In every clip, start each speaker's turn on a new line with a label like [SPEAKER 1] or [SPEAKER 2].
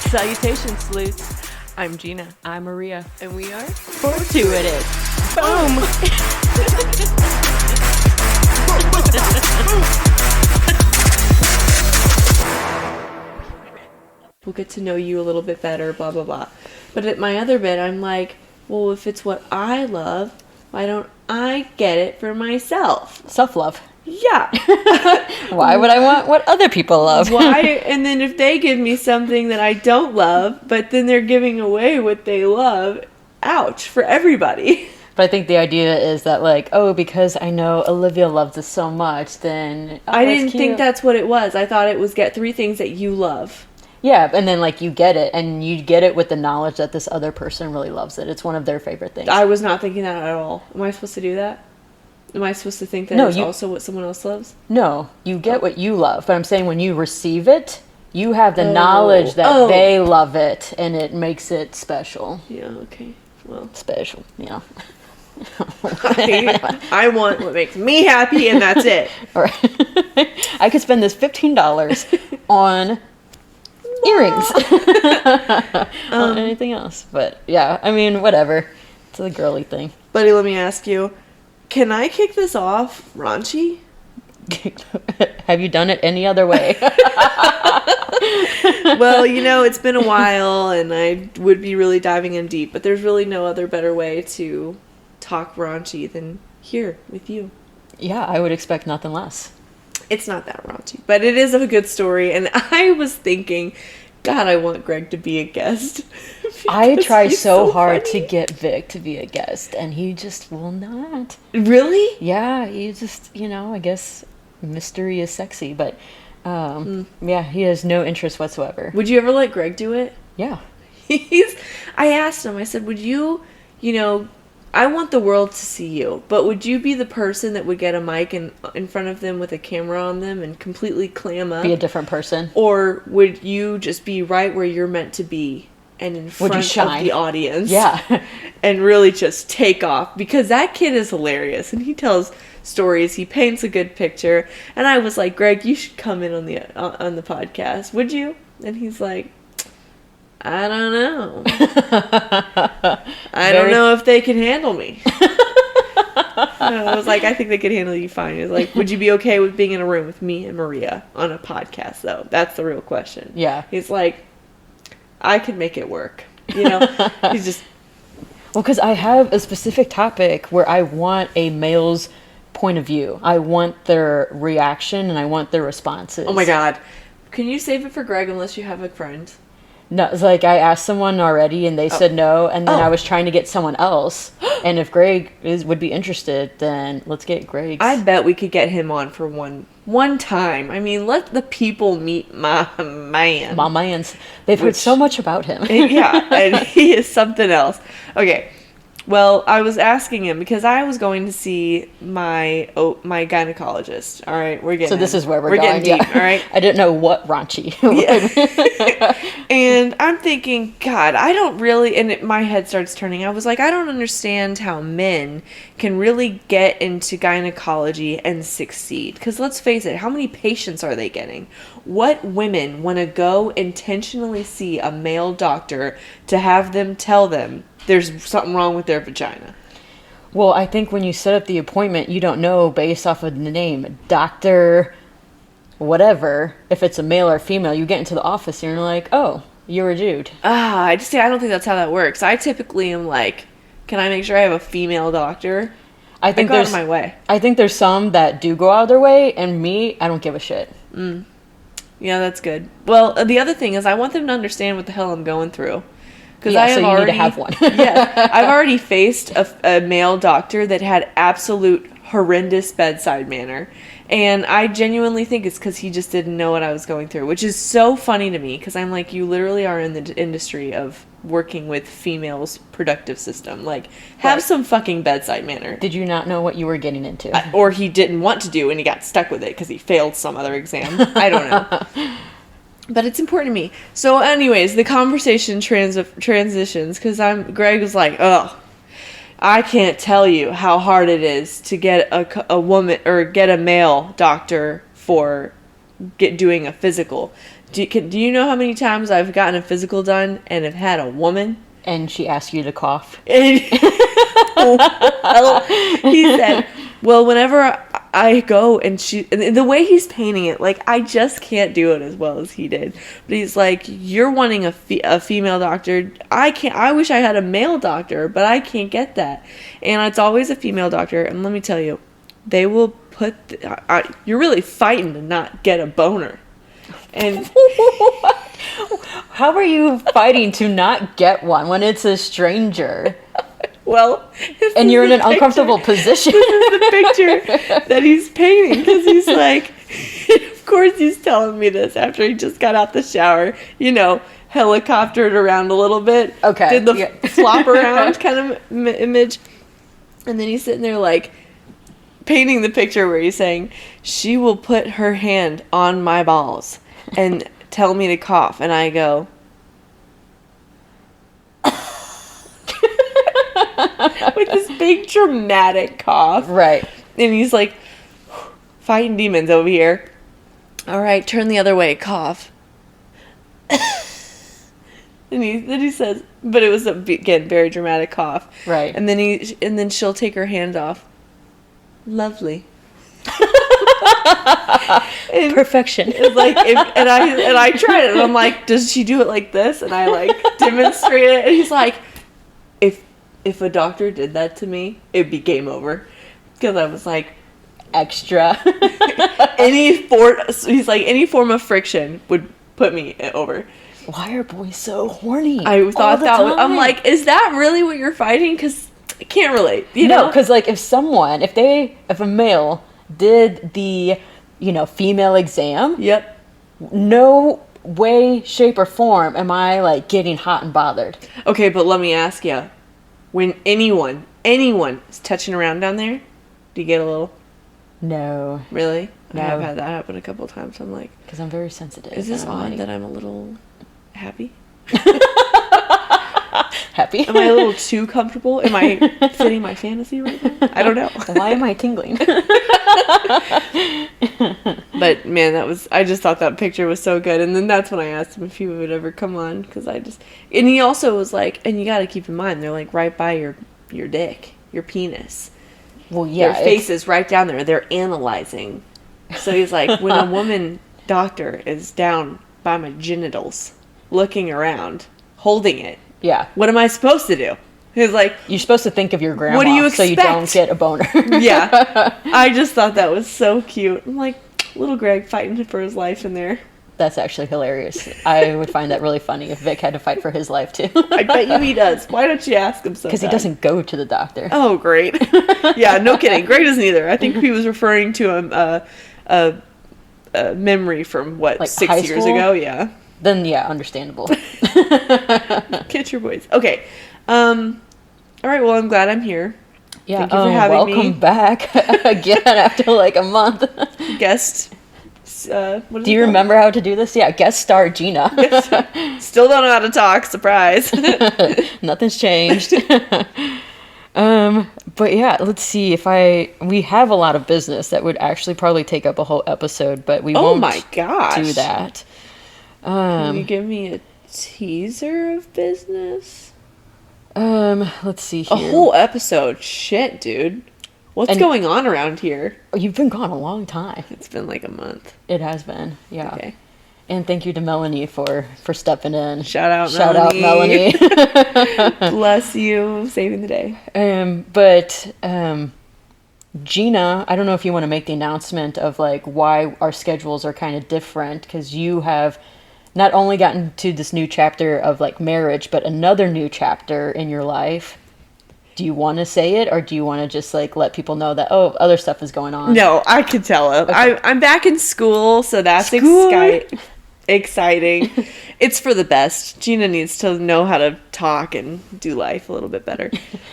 [SPEAKER 1] Salutations, sleuths. I'm Gina.
[SPEAKER 2] I'm Maria.
[SPEAKER 1] And we are
[SPEAKER 2] Fortuitous. Boom!
[SPEAKER 1] We'll get to know you a little bit better, blah, blah, blah. But at my other bit, I'm like, well, if it's what I love, why don't I get it for myself?
[SPEAKER 2] Self-love.
[SPEAKER 1] Yeah.
[SPEAKER 2] Why would I want what other people love?
[SPEAKER 1] Why? And then if they give me something that I don't love, but then they're giving away what they love, ouch, for everybody.
[SPEAKER 2] But I think the idea is that, like, oh, because I know Olivia loves this so much, then... Oh,
[SPEAKER 1] I didn't think that's what it was. I thought it was get 3 things that you love.
[SPEAKER 2] Yeah, and then, like, you get it, and you get it with the knowledge that this other person really loves it. It's one of their favorite things.
[SPEAKER 1] I was not thinking that at all. Am I supposed to do that? Am I supposed to think that it's also what someone else loves?
[SPEAKER 2] No, you get what you love. But I'm saying when you receive it, you have the knowledge that they love it, and it makes it special.
[SPEAKER 1] Yeah, okay. Well,
[SPEAKER 2] special, yeah.
[SPEAKER 1] I want what makes me happy, and that's it.
[SPEAKER 2] All right. I could spend this $15 on earrings. On anything else. But, yeah, I mean, whatever. It's a girly thing.
[SPEAKER 1] Buddy, let me ask you. Can I kick this off raunchy?
[SPEAKER 2] Have you done it any other way?
[SPEAKER 1] Well, you know, it's been a while, and I would be really diving in deep, but there's really no other better way to talk raunchy than here with you.
[SPEAKER 2] Yeah, I would expect nothing less.
[SPEAKER 1] It's not that raunchy, but it is a good story, and I was thinking, God, I want Greg to be a guest.
[SPEAKER 2] I try so hard to get Vic to be a guest, and he just will not.
[SPEAKER 1] Really?
[SPEAKER 2] Yeah, he just, you know, I guess mystery is sexy, but yeah, he has no interest whatsoever.
[SPEAKER 1] Would you ever let Greg do it?
[SPEAKER 2] Yeah.
[SPEAKER 1] I asked him, I said, would you know, I want the world to see you, but would you be the person that would get a mic in front of them with a camera on them and completely clam up?
[SPEAKER 2] Be a different person?
[SPEAKER 1] Or would you just be right where you're meant to be and in front of the audience?
[SPEAKER 2] Yeah.
[SPEAKER 1] And really just take off? Because that kid is hilarious, and he tells stories, he paints a good picture, and I was like, Greg, you should come in on the podcast, would you? And he's like, I don't know. I don't know if they can handle me. I was like, I think they could handle you fine. He was like, would you be okay with being in a room with me and Maria on a podcast, though? That's the real question.
[SPEAKER 2] Yeah.
[SPEAKER 1] He's like, I could make it work. You know? He's just...
[SPEAKER 2] Well, because I have a specific topic where I want a male's point of view. I want their reaction, and I want their responses.
[SPEAKER 1] Oh, my God. Can you save it for Greg unless you have a friend?
[SPEAKER 2] No, it's like I asked someone already and they said no, and then I was trying to get someone else. And if Greg would be interested, then let's get Greg's.
[SPEAKER 1] I bet we could get him on for one time. I mean, let the people meet my man.
[SPEAKER 2] My man's. They've heard so much about him.
[SPEAKER 1] Yeah, and he is something else. Okay. Well, I was asking him because I was going to see my gynecologist. All right, we're getting.
[SPEAKER 2] So this is where we're
[SPEAKER 1] going.
[SPEAKER 2] Getting
[SPEAKER 1] deep. All right.
[SPEAKER 2] I didn't know what raunchy.
[SPEAKER 1] Yeah. And I'm thinking, God, I don't really. And my head starts turning. I was like, I don't understand how men can really get into gynecology and succeed. Because let's face it, how many patients are they getting? What women want to go intentionally see a male doctor to have them tell them there's something wrong with their vagina?
[SPEAKER 2] Well, I think when you set up the appointment, you don't know based off of the name, doctor, whatever, if it's a male or female. You get into the office and you're like, oh, you're a dude.
[SPEAKER 1] I don't think that's how that works. I typically am like, can I make sure I have a female doctor?
[SPEAKER 2] I think
[SPEAKER 1] go out of my way.
[SPEAKER 2] I think there's some that do go out of their way, and me, I don't give a shit.
[SPEAKER 1] Yeah, that's good. Well, the other thing is I want them to understand what the hell I'm going through. Because
[SPEAKER 2] so you need to have one.
[SPEAKER 1] Yeah, I've already faced a male doctor that had absolute horrendous bedside manner. And I genuinely think it's because he just didn't know what I was going through, which is so funny to me because I'm like, you literally are in the industry of working with females' productive system. Like, have some fucking bedside manner.
[SPEAKER 2] Did you not know what you were getting into?
[SPEAKER 1] Or he didn't want to do and he got stuck with it because he failed some other exam. I don't know. But it's important to me. So anyways, the conversation transitions because Greg was like, oh, I can't tell you how hard it is to get a woman or get a male doctor for doing a physical. Do you know how many times I've gotten a physical done and have had a woman?
[SPEAKER 2] And she asked you to cough.
[SPEAKER 1] And, well, he said, well, whenever I go and the way he's painting it, like, I just can't do it as well as he did. But he's like, you're wanting a female doctor. I wish I had a male doctor, but I can't get that. And it's always a female doctor. And let me tell you, they will put, you're really fighting to not get a boner. And
[SPEAKER 2] how are you fighting to not get one when it's a stranger?
[SPEAKER 1] Well,
[SPEAKER 2] and you're in an uncomfortable position.
[SPEAKER 1] This is the picture that he's painting, because he's like, of course he's telling me this after he just got out the shower, helicoptered around a little bit.
[SPEAKER 2] Okay.
[SPEAKER 1] Did the flop around kind of image. And then he's sitting there like painting the picture where he's saying, she will put her hand on my balls and tell me to cough. And I go, with this big dramatic cough.
[SPEAKER 2] Right.
[SPEAKER 1] And he's like, fighting demons over here. All right, turn the other way, cough. And then he says, but it was, again, very dramatic cough.
[SPEAKER 2] Right.
[SPEAKER 1] And then she'll take her hand off. Lovely. And
[SPEAKER 2] perfection.
[SPEAKER 1] It's like, and I tried it, and I'm like, does she do it like this? And I like demonstrate it, and he's like, if a doctor did that to me, it'd be game over. Because I was like,
[SPEAKER 2] extra.
[SPEAKER 1] He's like, any form of friction would put me over.
[SPEAKER 2] Why are boys so horny?
[SPEAKER 1] I thought that was, I'm like, is that really what you're fighting? Because I can't relate.
[SPEAKER 2] No, because like if a male did the, female exam.
[SPEAKER 1] Yep.
[SPEAKER 2] No way, shape, or form am I like getting hot and bothered.
[SPEAKER 1] Okay, but let me ask you. When anyone is touching around down there, do you get a little?
[SPEAKER 2] No.
[SPEAKER 1] Really?
[SPEAKER 2] No.
[SPEAKER 1] I have had that happen a couple of times. I'm like,
[SPEAKER 2] because I'm very sensitive.
[SPEAKER 1] Is this odd that I'm a little happy?
[SPEAKER 2] Happy?
[SPEAKER 1] Am I a little too comfortable? Am I fitting my fantasy right now? I don't know.
[SPEAKER 2] Why am I tingling?
[SPEAKER 1] But man, I just thought that picture was so good. And then that's when I asked him if he would ever come on, because and he also was like, and you got to keep in mind, they're like right by your dick, your penis.
[SPEAKER 2] Well, yeah.
[SPEAKER 1] Their face is right down there. They're analyzing. So he's like, when a woman doctor is down by my genitals, looking around, holding it.
[SPEAKER 2] Yeah.
[SPEAKER 1] What am I supposed to do? He's like,
[SPEAKER 2] you're supposed to think of your grandma.
[SPEAKER 1] What do you expect?
[SPEAKER 2] So you don't get a boner.
[SPEAKER 1] Yeah. I just thought that was so cute. I'm like, little Greg fighting for his life in there.
[SPEAKER 2] That's actually hilarious. I would find that really funny if Vic had to fight for his life too.
[SPEAKER 1] I bet you he does. Why don't you ask him sometimes?
[SPEAKER 2] Because he doesn't go to the doctor.
[SPEAKER 1] Oh, great. Yeah, no kidding. Greg doesn't either. I think he was referring to a memory from, like 6 years ago? Yeah.
[SPEAKER 2] Then, yeah, understandable.
[SPEAKER 1] Get your boys. Okay. All right, well, I'm glad I'm here.
[SPEAKER 2] Yeah,
[SPEAKER 1] thank you for having me.
[SPEAKER 2] Welcome back again after like a month.
[SPEAKER 1] Guest.
[SPEAKER 2] Do you remember how to do this? Yeah, guest star Gina.
[SPEAKER 1] Still don't know how to talk. Surprise.
[SPEAKER 2] Nothing's changed. But yeah, let's see we have a lot of business that would actually probably take up a whole episode, but we won't do that.
[SPEAKER 1] Can you give me a teaser of business?
[SPEAKER 2] Let's see here.
[SPEAKER 1] A whole episode. Shit, dude. What's going on around here?
[SPEAKER 2] You've been gone a long time.
[SPEAKER 1] It's been like a month.
[SPEAKER 2] It has been, yeah.
[SPEAKER 1] Okay.
[SPEAKER 2] And thank you to Melanie for stepping in.
[SPEAKER 1] Shout out, Melanie. Bless you, saving the day.
[SPEAKER 2] But Gina, I don't know if you want to make the announcement of like why our schedules are kind of different, because you have not only gotten to this new chapter of like marriage, but another new chapter in your life. Do you want to say it, or do you want to just like let people know that other stuff is going on?
[SPEAKER 1] No, I could tell them. Okay. I'm back in school, so that's exciting. It's for the best. Gina needs to know how to talk and do life a little bit better.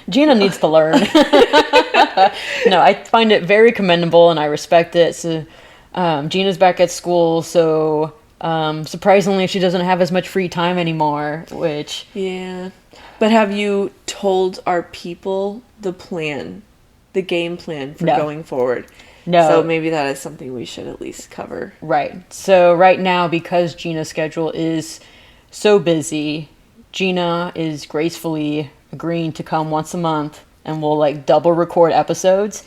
[SPEAKER 2] Gina needs to learn. No, I find it very commendable and I respect it. So Gina's back at school, so Surprisingly, she doesn't have as much free time anymore, which...
[SPEAKER 1] Yeah. But have you told our people the game plan for going forward?
[SPEAKER 2] No.
[SPEAKER 1] So maybe that is something we should at least cover.
[SPEAKER 2] Right. So right now, because Gina's schedule is so busy, Gina is gracefully agreeing to come once a month, and we'll like double record episodes.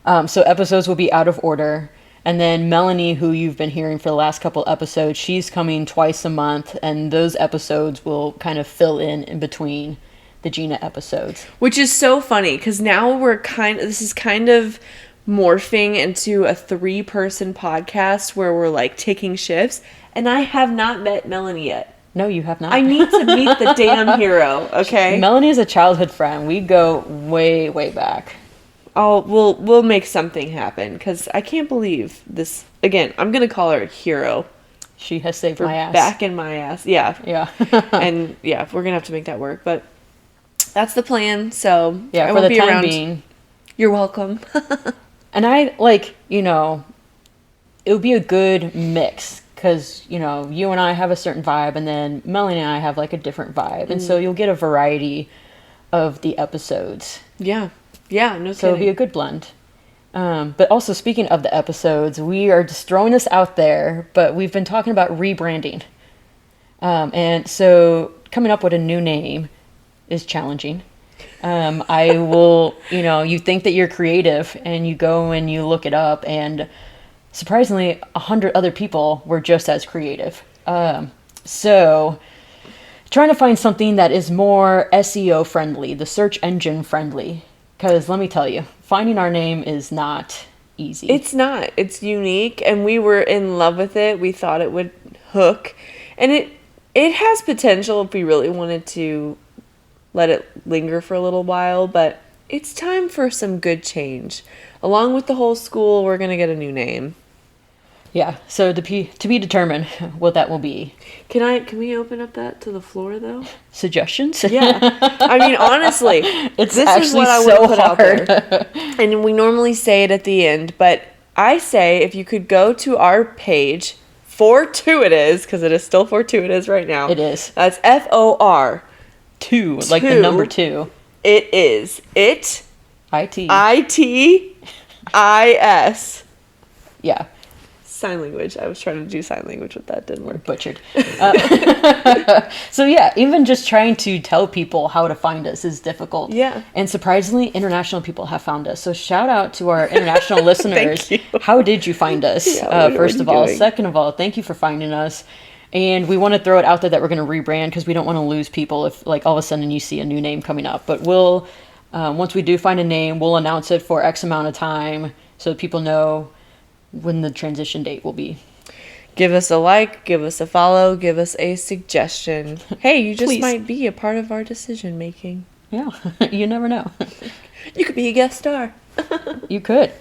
[SPEAKER 2] So episodes will be out of order. And then Melanie, who you've been hearing for the last couple episodes, she's coming twice a month, and those episodes will kind of fill in between the Gina episodes.
[SPEAKER 1] Which is so funny, because now this is kind of morphing into a 3-person podcast where we're like taking shifts, and I have not met Melanie yet.
[SPEAKER 2] No, you have not.
[SPEAKER 1] I need to meet the damn hero, okay?
[SPEAKER 2] Melanie is a childhood friend. We go way, way back.
[SPEAKER 1] Oh, we'll make something happen, because I can't believe this. Again, I'm going to call her a hero.
[SPEAKER 2] She has saved my ass.
[SPEAKER 1] Back in my ass. Yeah.
[SPEAKER 2] Yeah.
[SPEAKER 1] And yeah, we're going to have to make that work. But that's the plan. So
[SPEAKER 2] yeah,
[SPEAKER 1] I
[SPEAKER 2] for
[SPEAKER 1] won't
[SPEAKER 2] the
[SPEAKER 1] be
[SPEAKER 2] time
[SPEAKER 1] around.
[SPEAKER 2] being.
[SPEAKER 1] You're welcome.
[SPEAKER 2] And I, it would be a good mix. Because, you and I have a certain vibe, and then Melanie and I have like a different vibe. And so you'll get a variety of the episodes.
[SPEAKER 1] Yeah. Yeah, no kidding.
[SPEAKER 2] So it'll be a good blend. But also, speaking of the episodes, we are just throwing this out there, but we've been talking about rebranding. And so coming up with a new name is challenging. I will, you think that you're creative, and you go and you look it up, and surprisingly, 100 other people were just as creative. So trying to find something that is more SEO friendly, the search engine friendly. Because let me tell you, finding our name is not easy.
[SPEAKER 1] It's not. It's unique, and we were in love with it. We thought it would hook. And it has potential if we really wanted to let it linger for a little while, but it's time for some good change. Along with the whole school, we're going to get a new name.
[SPEAKER 2] Yeah, so to be determined what that will be.
[SPEAKER 1] Can we open up that to the floor, though?
[SPEAKER 2] Suggestions?
[SPEAKER 1] Yeah. I mean, honestly,
[SPEAKER 2] this
[SPEAKER 1] is what I want to put out there. And we normally say it at the end, but I say if you could go to our page, Fortuitous, because it is still Fortuitous right now.
[SPEAKER 2] It is.
[SPEAKER 1] That's FOR.
[SPEAKER 2] 2, like the number 2.
[SPEAKER 1] It is. It.
[SPEAKER 2] IT.
[SPEAKER 1] ITIS.
[SPEAKER 2] Yeah.
[SPEAKER 1] Sign language. I was trying to do sign language with that. Didn't work.
[SPEAKER 2] Butchered. So yeah, even just trying to tell people how to find us is difficult.
[SPEAKER 1] Yeah.
[SPEAKER 2] And surprisingly, international people have found us. So shout out to our international listeners.
[SPEAKER 1] Thank you.
[SPEAKER 2] How did you find us?
[SPEAKER 1] Yeah,
[SPEAKER 2] first of all.
[SPEAKER 1] doing?
[SPEAKER 2] Second of all, thank you for finding us. And we want to throw it out there that we're going to rebrand because we don't want to lose people if like all of a sudden you see a new name coming up. But we'll, once we do find a name, we'll announce it for X amount of time so that people know when the transition date will be.
[SPEAKER 1] Give us a like, give us a follow, give us a suggestion. Hey, you just might be a part of our decision making.
[SPEAKER 2] Yeah, you never know.
[SPEAKER 1] You could be a guest star.
[SPEAKER 2] You could.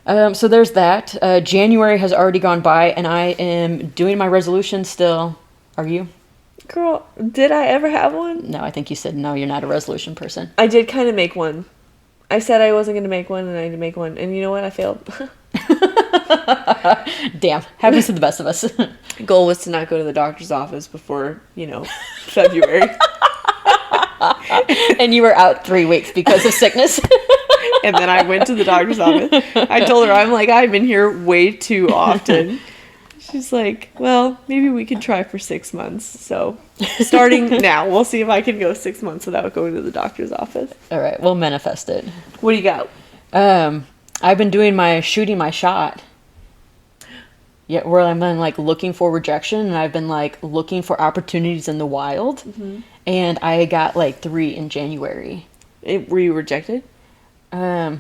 [SPEAKER 2] So there's that. January has already gone by, and I am doing my resolution still. Are you?
[SPEAKER 1] Girl, did I ever have one?
[SPEAKER 2] No, I think you said no, you're not a resolution person.
[SPEAKER 1] I did kind of make one. I said I wasn't going to make one, and I did make one. And you know what? I failed.
[SPEAKER 2] Damn. Happens to the best of us.
[SPEAKER 1] Goal was to not go to the doctor's office before, February.
[SPEAKER 2] And you were out 3 weeks because of sickness.
[SPEAKER 1] And then I went to the doctor's office. I told her, I've been here way too often. She's like, well, maybe we can try for 6 months. So starting now, we'll see if I can go 6 months without going to the doctor's office.
[SPEAKER 2] All right, we'll manifest it.
[SPEAKER 1] What do you got?
[SPEAKER 2] I've been doing shooting my shot. Yeah, where I've been like looking for rejection, and I've been like looking for opportunities in the wild. Mm-hmm. And I got like 3 in January.
[SPEAKER 1] Were you rejected?
[SPEAKER 2] No,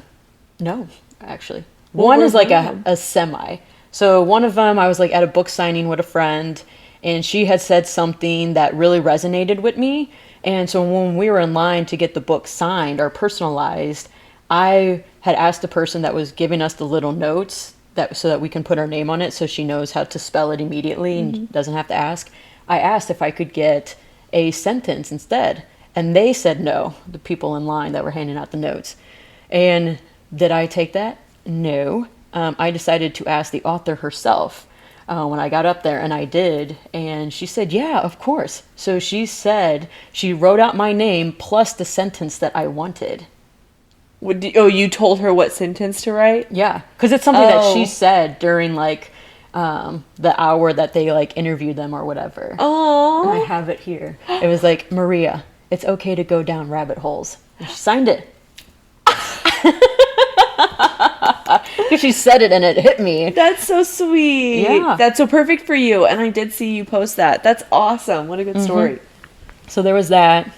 [SPEAKER 2] actually. One is like a semi. So one of them, I was like at a book signing with a friend, and she had said something that really resonated with me. And so when we were in line to get the book signed or personalized, I had asked the person that was giving us the little notes so that we can put our name on it so she knows how to spell it immediately and doesn't have to ask. I asked if I could get a sentence instead. And they said no, the people in line that were handing out the notes. And did I take that? No. I decided to ask the author herself. when I got up there, and I did. And she said, yeah, of course. So she said she wrote out my name plus the sentence that I wanted.
[SPEAKER 1] You told her what sentence to write?
[SPEAKER 2] Yeah, because it's something that she
[SPEAKER 1] Oh.
[SPEAKER 2] said during like the hour that they like interviewed them or whatever. And I
[SPEAKER 1] Oh.
[SPEAKER 2] have it here. It was like, Maria, it's okay to go down rabbit holes. And she signed it. Because she said it and it hit me.
[SPEAKER 1] That's so sweet.
[SPEAKER 2] Yeah.
[SPEAKER 1] That's so perfect for you. And I did see you post that. That's awesome. What a good story.
[SPEAKER 2] So there was that.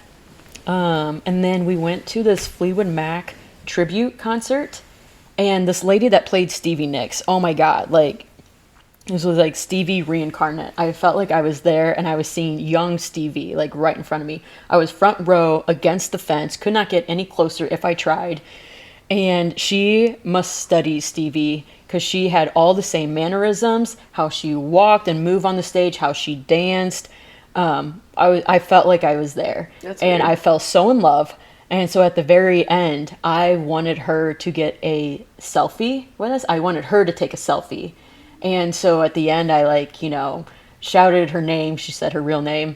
[SPEAKER 2] And then we went to this Fleetwood Mac tribute concert. And this lady that played Stevie Nicks, oh my God, like, this was like Stevie reincarnate. I felt like I was there and I was seeing young Stevie, like right in front of me. I was front row against the fence, could not get any closer if I tried. And she must study Stevie because she had all the same mannerisms, how she walked and moved on the stage, how she danced. I felt like I was there.
[SPEAKER 1] That's
[SPEAKER 2] and
[SPEAKER 1] weird.
[SPEAKER 2] I fell so in love. And so at the very end, I wanted her to get a selfie with us. I wanted her to take a selfie. And so at the end, I like, shouted her name. She said her real name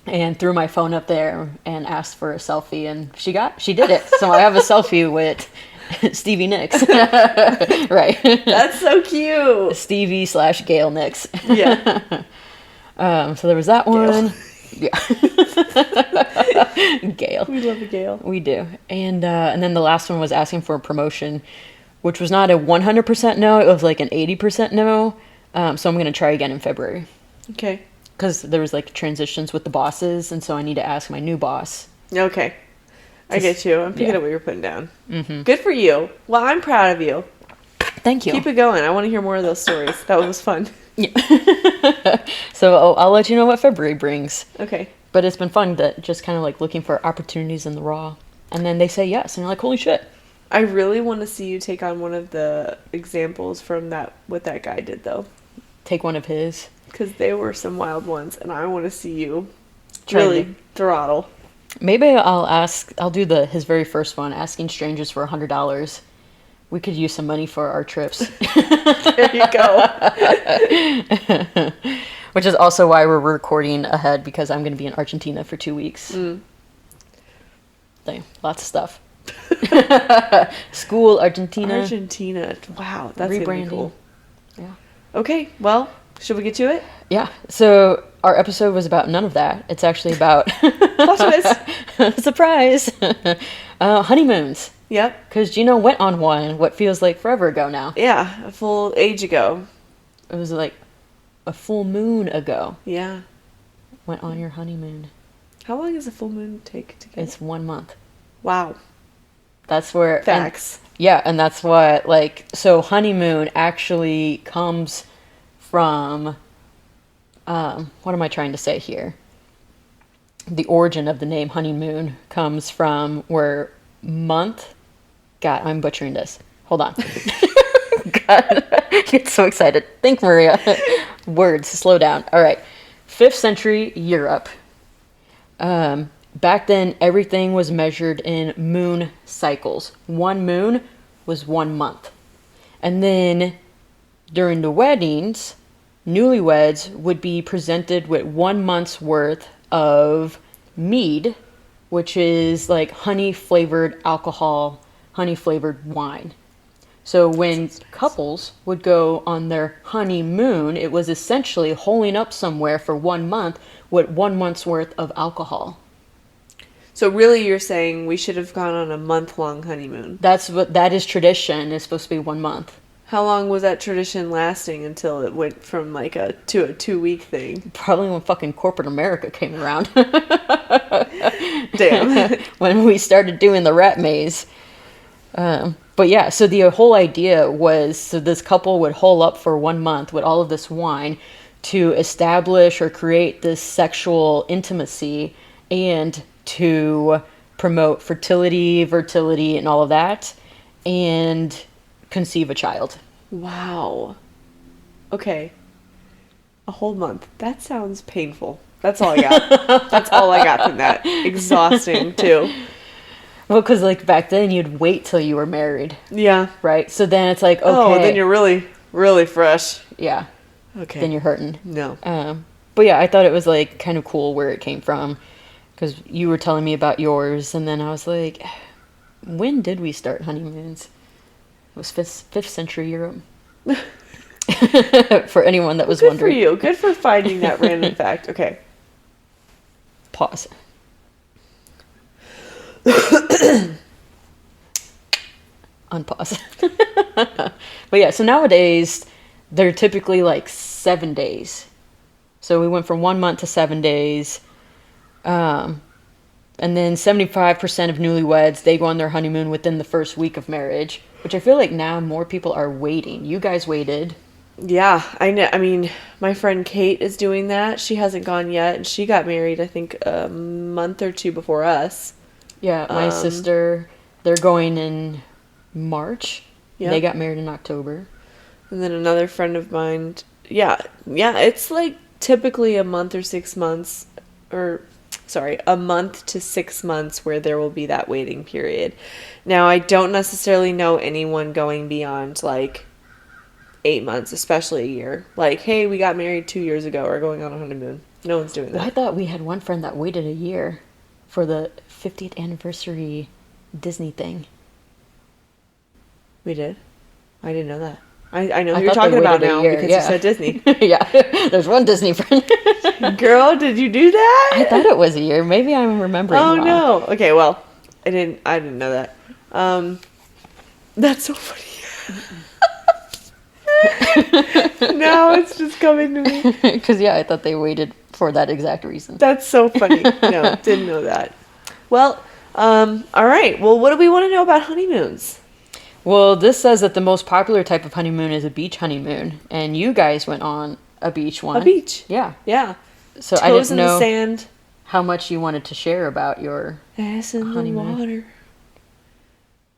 [SPEAKER 2] and threw my phone up there and asked for a selfie. And she did it. So I have a selfie with Stevie Nicks. Right.
[SPEAKER 1] That's so cute.
[SPEAKER 2] Stevie/Gail Nicks.
[SPEAKER 1] Yeah.
[SPEAKER 2] So there was that one. Yeah. Gail.
[SPEAKER 1] We love a Gail.
[SPEAKER 2] We do. And then the last one was asking for a promotion, which was not a 100% no. It was like an 80% no. So I'm going to try again in February.
[SPEAKER 1] Okay.
[SPEAKER 2] Because there was like transitions with the bosses. And so I need to ask my new boss.
[SPEAKER 1] Okay. I get you. I'm picking
[SPEAKER 2] yeah.
[SPEAKER 1] up what you're putting down. Mm-hmm. Good for you. Well, I'm proud of you.
[SPEAKER 2] Thank you.
[SPEAKER 1] Keep it going. I want to hear more of those stories. That was fun.
[SPEAKER 2] Yeah. So I'll let you know what February brings.
[SPEAKER 1] Okay.
[SPEAKER 2] But it's been fun that just kind of like looking for opportunities in the raw. And then they say yes. And you're like, holy shit.
[SPEAKER 1] I really want to see you take on one of the examples from what that guy did, though.
[SPEAKER 2] Take one of his.
[SPEAKER 1] Because they were some wild ones, and I want to see you
[SPEAKER 2] Try
[SPEAKER 1] really
[SPEAKER 2] to-
[SPEAKER 1] throttle.
[SPEAKER 2] Maybe I'll do his very first one, asking strangers for $100. We could use some money for our trips.
[SPEAKER 1] There you go.
[SPEAKER 2] Which is also why we're recording ahead, because I'm going to be in Argentina for 2 weeks. Lots of stuff. School, Argentina.
[SPEAKER 1] Argentina. Wow, that's gonna be
[SPEAKER 2] Rebranding.
[SPEAKER 1] cool.
[SPEAKER 2] Yeah.
[SPEAKER 1] Okay, well, should we get to it?
[SPEAKER 2] Yeah. So our episode was about none of that. It's actually about
[SPEAKER 1] Plot twist.
[SPEAKER 2] surprise honeymoons.
[SPEAKER 1] Yep.
[SPEAKER 2] Because Gino went on one what feels like forever ago now.
[SPEAKER 1] Yeah, a full age ago.
[SPEAKER 2] It was like a full moon ago.
[SPEAKER 1] Yeah.
[SPEAKER 2] Went on your honeymoon.
[SPEAKER 1] How long does a full moon take to get?
[SPEAKER 2] It's 1 month.
[SPEAKER 1] Wow.
[SPEAKER 2] That's where
[SPEAKER 1] Facts.
[SPEAKER 2] And that's what so honeymoon actually comes from what am I trying to say here? The origin of the name honeymoon comes from where month. God, I'm butchering this. Hold on. God, I get so excited. Think, Maria. Words, slow down. All right. 5th century Europe. Back then, everything was measured in moon cycles. 1 moon was 1 month. And then during the weddings, newlyweds would be presented with 1 month's worth of mead, which is like honey-flavored alcohol, honey-flavored wine. So when couples would go on their honeymoon, it was essentially holing up somewhere for 1 month with 1 month's worth of alcohol.
[SPEAKER 1] So really you're saying we should have gone on a month-long honeymoon.
[SPEAKER 2] That is tradition. It's supposed to be 1 month.
[SPEAKER 1] How long was that tradition lasting until it went from to a 2-week thing?
[SPEAKER 2] Probably when fucking corporate America came around.
[SPEAKER 1] Damn.
[SPEAKER 2] When we started doing the rat maze. But yeah, so the whole idea was, so this couple would hole up for 1 month with all of this wine to establish or create this sexual intimacy and to promote fertility, and all of that, and conceive a child.
[SPEAKER 1] Wow. Okay. A whole month. That sounds painful. That's all I got. That's all I got from that. Exhausting, too.
[SPEAKER 2] Well, because back then you'd wait till you were married,
[SPEAKER 1] Yeah.
[SPEAKER 2] right? So then it's like, okay.
[SPEAKER 1] Oh, then you're really, really fresh.
[SPEAKER 2] Yeah.
[SPEAKER 1] Okay.
[SPEAKER 2] then you're hurting.
[SPEAKER 1] No.
[SPEAKER 2] But yeah, I thought it was like kind of cool where it came from, because you were telling me about yours, and then I was like, when did we start honeymoons? It was 5th century Europe. For anyone that was
[SPEAKER 1] Good
[SPEAKER 2] wondering.
[SPEAKER 1] for you. Good for finding that random fact. Okay.
[SPEAKER 2] Pause. Unpause. But yeah, so nowadays they're typically like 7 days. So we went from 1 month to 7 days. And then 75% of newlyweds, they go on their honeymoon within the first week of marriage, which I feel like now more people are waiting. You guys waited.
[SPEAKER 1] Yeah, I know. I mean, my friend Kate is doing that. She hasn't gone yet, and she got married, I think, a month or two before us.
[SPEAKER 2] Yeah, my sister, they're going in March.
[SPEAKER 1] Yep.
[SPEAKER 2] They got married in October.
[SPEAKER 1] And then another friend of mine, yeah, it's like typically a month or 6 months, a month to 6 months where there will be that waiting period. Now, I don't necessarily know anyone going beyond like 8 months, especially a year. Like, hey, we got married 2 years ago, or going on a honeymoon. No one's doing that.
[SPEAKER 2] Well, I thought we had one friend that waited a year for the 50th anniversary Disney thing.
[SPEAKER 1] We did? I didn't know that. I know
[SPEAKER 2] I
[SPEAKER 1] who you're
[SPEAKER 2] thought they
[SPEAKER 1] talking about
[SPEAKER 2] waited a
[SPEAKER 1] now
[SPEAKER 2] year,
[SPEAKER 1] because
[SPEAKER 2] yeah.
[SPEAKER 1] you said Disney.
[SPEAKER 2] Yeah, there's one Disney friend.
[SPEAKER 1] Girl, did you do that?
[SPEAKER 2] I thought it was a year. Maybe I'm remembering
[SPEAKER 1] Oh
[SPEAKER 2] wrong.
[SPEAKER 1] no. Okay, well, I didn't know that. That's so funny. Now it's just coming to me.
[SPEAKER 2] Because, yeah, I thought they waited for that exact reason.
[SPEAKER 1] That's so funny. No, didn't know that. Well, all right. Well, what do we want to know about honeymoons?
[SPEAKER 2] Well, this says that the most popular type of honeymoon is a beach honeymoon. And you guys went on a beach one.
[SPEAKER 1] A beach.
[SPEAKER 2] Yeah.
[SPEAKER 1] Yeah.
[SPEAKER 2] So
[SPEAKER 1] Toes
[SPEAKER 2] I didn't
[SPEAKER 1] in
[SPEAKER 2] know
[SPEAKER 1] the sand.
[SPEAKER 2] how much you wanted to share about your
[SPEAKER 1] Ass in
[SPEAKER 2] honeymoon.
[SPEAKER 1] the water.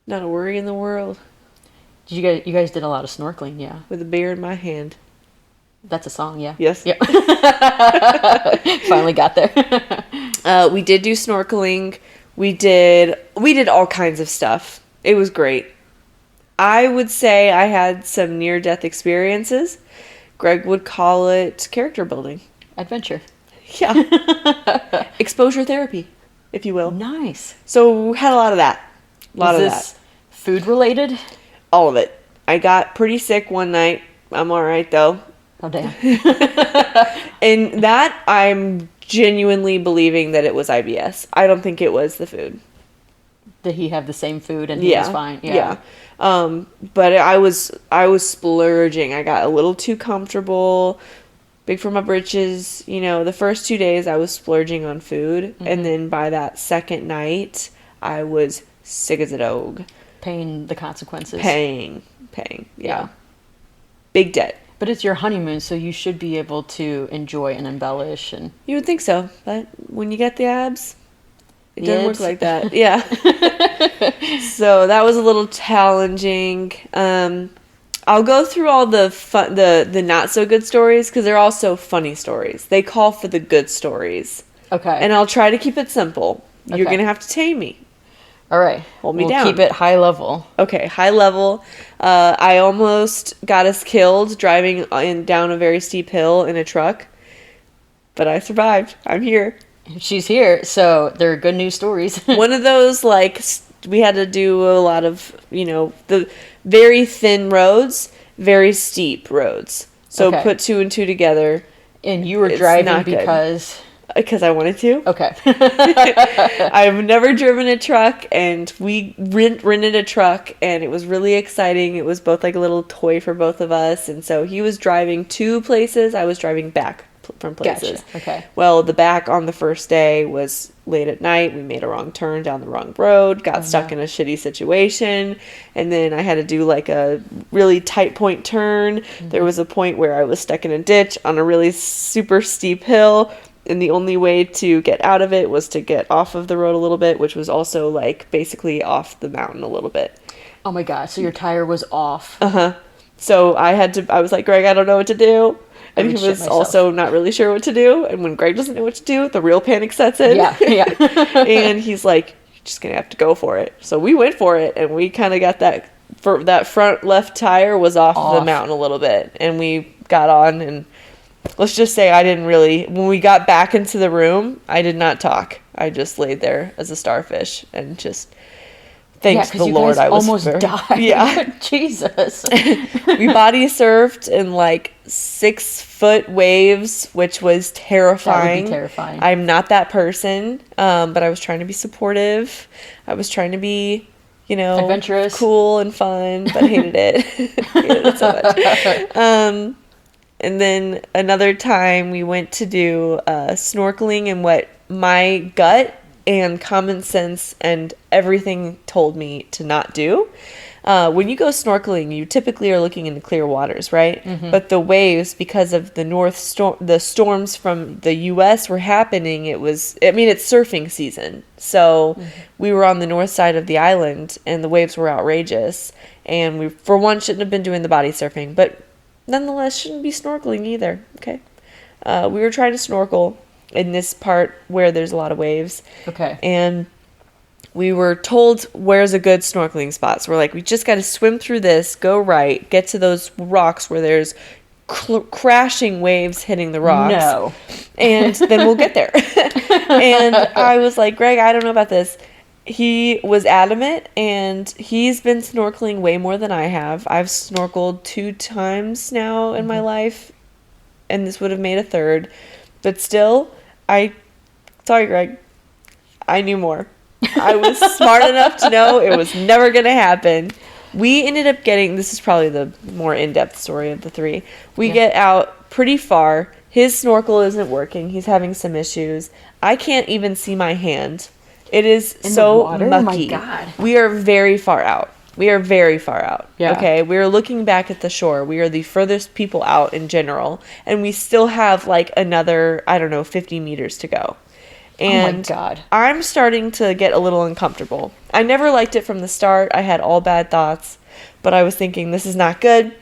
[SPEAKER 1] Not a worry in the world.
[SPEAKER 2] You guys did a lot of snorkeling, yeah.
[SPEAKER 1] With a beer in my hand.
[SPEAKER 2] That's a song, yeah.
[SPEAKER 1] Yes.
[SPEAKER 2] Yeah. Finally got there.
[SPEAKER 1] We did do snorkeling. We did all kinds of stuff. It was great. I would say I had some near-death experiences. Greg would call it character building.
[SPEAKER 2] Adventure.
[SPEAKER 1] Yeah. Exposure therapy, if you will.
[SPEAKER 2] Nice.
[SPEAKER 1] So we had a lot of that.
[SPEAKER 2] Is this food related?
[SPEAKER 1] All of it. I got pretty sick one night. I'm all right, though.
[SPEAKER 2] Oh, damn.
[SPEAKER 1] And that, I'm genuinely believing that it was IBS. I don't think it was the food.
[SPEAKER 2] Did he have the same food and he was fine?
[SPEAKER 1] Yeah. But I was splurging. I got a little too comfortable, big for my britches. You know, the first 2 days I was splurging on food. Mm-hmm. And then by that second night, I was sick as a dog.
[SPEAKER 2] Paying the consequences.
[SPEAKER 1] Paying. Yeah. Big debt.
[SPEAKER 2] But it's your honeymoon, so you should be able to enjoy and embellish. And
[SPEAKER 1] you would think so. But when you get the abs, it doesn't work
[SPEAKER 2] Yibs.
[SPEAKER 1] like that. Yeah. So that was a little challenging. I'll go through all the fun, the not so good stories, because they're also funny stories. They call for the good stories.
[SPEAKER 2] Okay.
[SPEAKER 1] And I'll try to keep it simple. You're
[SPEAKER 2] Okay.
[SPEAKER 1] going to have to tame me.
[SPEAKER 2] All right.
[SPEAKER 1] Hold me
[SPEAKER 2] we'll
[SPEAKER 1] down.
[SPEAKER 2] Keep it high level.
[SPEAKER 1] Okay, high level. I almost got us killed driving down a very steep hill in a truck. But I survived. I'm here.
[SPEAKER 2] She's here, so they're good news stories.
[SPEAKER 1] One of those, like, we had to do a lot of, the very thin roads, very steep roads. So
[SPEAKER 2] Okay.
[SPEAKER 1] put 2 and 2 together.
[SPEAKER 2] And you were
[SPEAKER 1] It's
[SPEAKER 2] driving
[SPEAKER 1] not good.
[SPEAKER 2] because
[SPEAKER 1] I wanted to.
[SPEAKER 2] Okay.
[SPEAKER 1] I've never driven a truck, and we rented a truck, and it was really exciting. It was both like a little toy for both of us, and so he was driving to places, I was driving back from places.
[SPEAKER 2] Gotcha. Okay.
[SPEAKER 1] Well, the back on the first day was late at night. We made a wrong turn down the wrong road, got stuck in a shitty situation, and then I had to do like a really tight point turn. Mm-hmm. There was a point where I was stuck in a ditch on a really super steep hill. And the only way to get out of it was to get off of the road a little bit, which was also like basically off the mountain a little bit.
[SPEAKER 2] Oh my god, so your tire was off.
[SPEAKER 1] Uh-huh. So I was like, Greg, I don't know what to do. And he was
[SPEAKER 2] myself.
[SPEAKER 1] also not really sure what to do. And when Greg doesn't know what to do, the real panic sets in.
[SPEAKER 2] Yeah.
[SPEAKER 1] And he's like, you're just going to have to go for it. So we went for it, and we kind of got that for that front left tire was off the
[SPEAKER 2] Off.
[SPEAKER 1] mountain a little bit, and we got on, and let's just say I didn't really, when we got back into the room, I did not talk. I just laid there as a starfish and just thanked the Lord I was
[SPEAKER 2] almost died.
[SPEAKER 1] Yeah.
[SPEAKER 2] Jesus.
[SPEAKER 1] We body surfed in like 6-foot waves, which was terrifying.
[SPEAKER 2] That would be terrifying.
[SPEAKER 1] I'm not that person, but I was trying to be supportive. I was trying to be,
[SPEAKER 2] adventurous,
[SPEAKER 1] cool and fun, but hated it. Hated it so much. And then another time we went to do snorkeling, and what my gut and common sense and everything told me to not do. When you go snorkeling, you typically are looking into clear waters, right? Mm-hmm. But the waves, because of the storms from the U.S. were happening, it's surfing season. So we were on the north side of the island, and the waves were outrageous. And we, for one, shouldn't have been doing the body surfing, but nonetheless shouldn't be snorkeling either, okay? We were trying to snorkel in this part where there's a lot of waves.
[SPEAKER 2] Okay.
[SPEAKER 1] And we were told where's a good snorkeling spot. So we're like, we just got to swim through this, go right, get to those rocks where there's crashing waves hitting the rocks.
[SPEAKER 2] No.
[SPEAKER 1] And then we'll get there. And I was like, Greg, I don't know about this. He was adamant, and he's been snorkeling way more than I have. I've snorkeled 2 times now in my life, and this would have made a third. But still, sorry, Greg, I knew more. I was smart enough to know it was never going to happen. We ended up this is probably the more in-depth story of the 3. We get out pretty far. His snorkel isn't working. He's having some issues. I can't even see my hand. It is so mucky.
[SPEAKER 2] Oh my God.
[SPEAKER 1] We are very far out. Yeah. Okay. We are looking back at the shore. We are the furthest people out in general. And we still have like another, 50 meters to go. And
[SPEAKER 2] oh my God.
[SPEAKER 1] I'm starting to get a little uncomfortable. I never liked it from the start. I had all bad thoughts. But I was thinking, this is not good.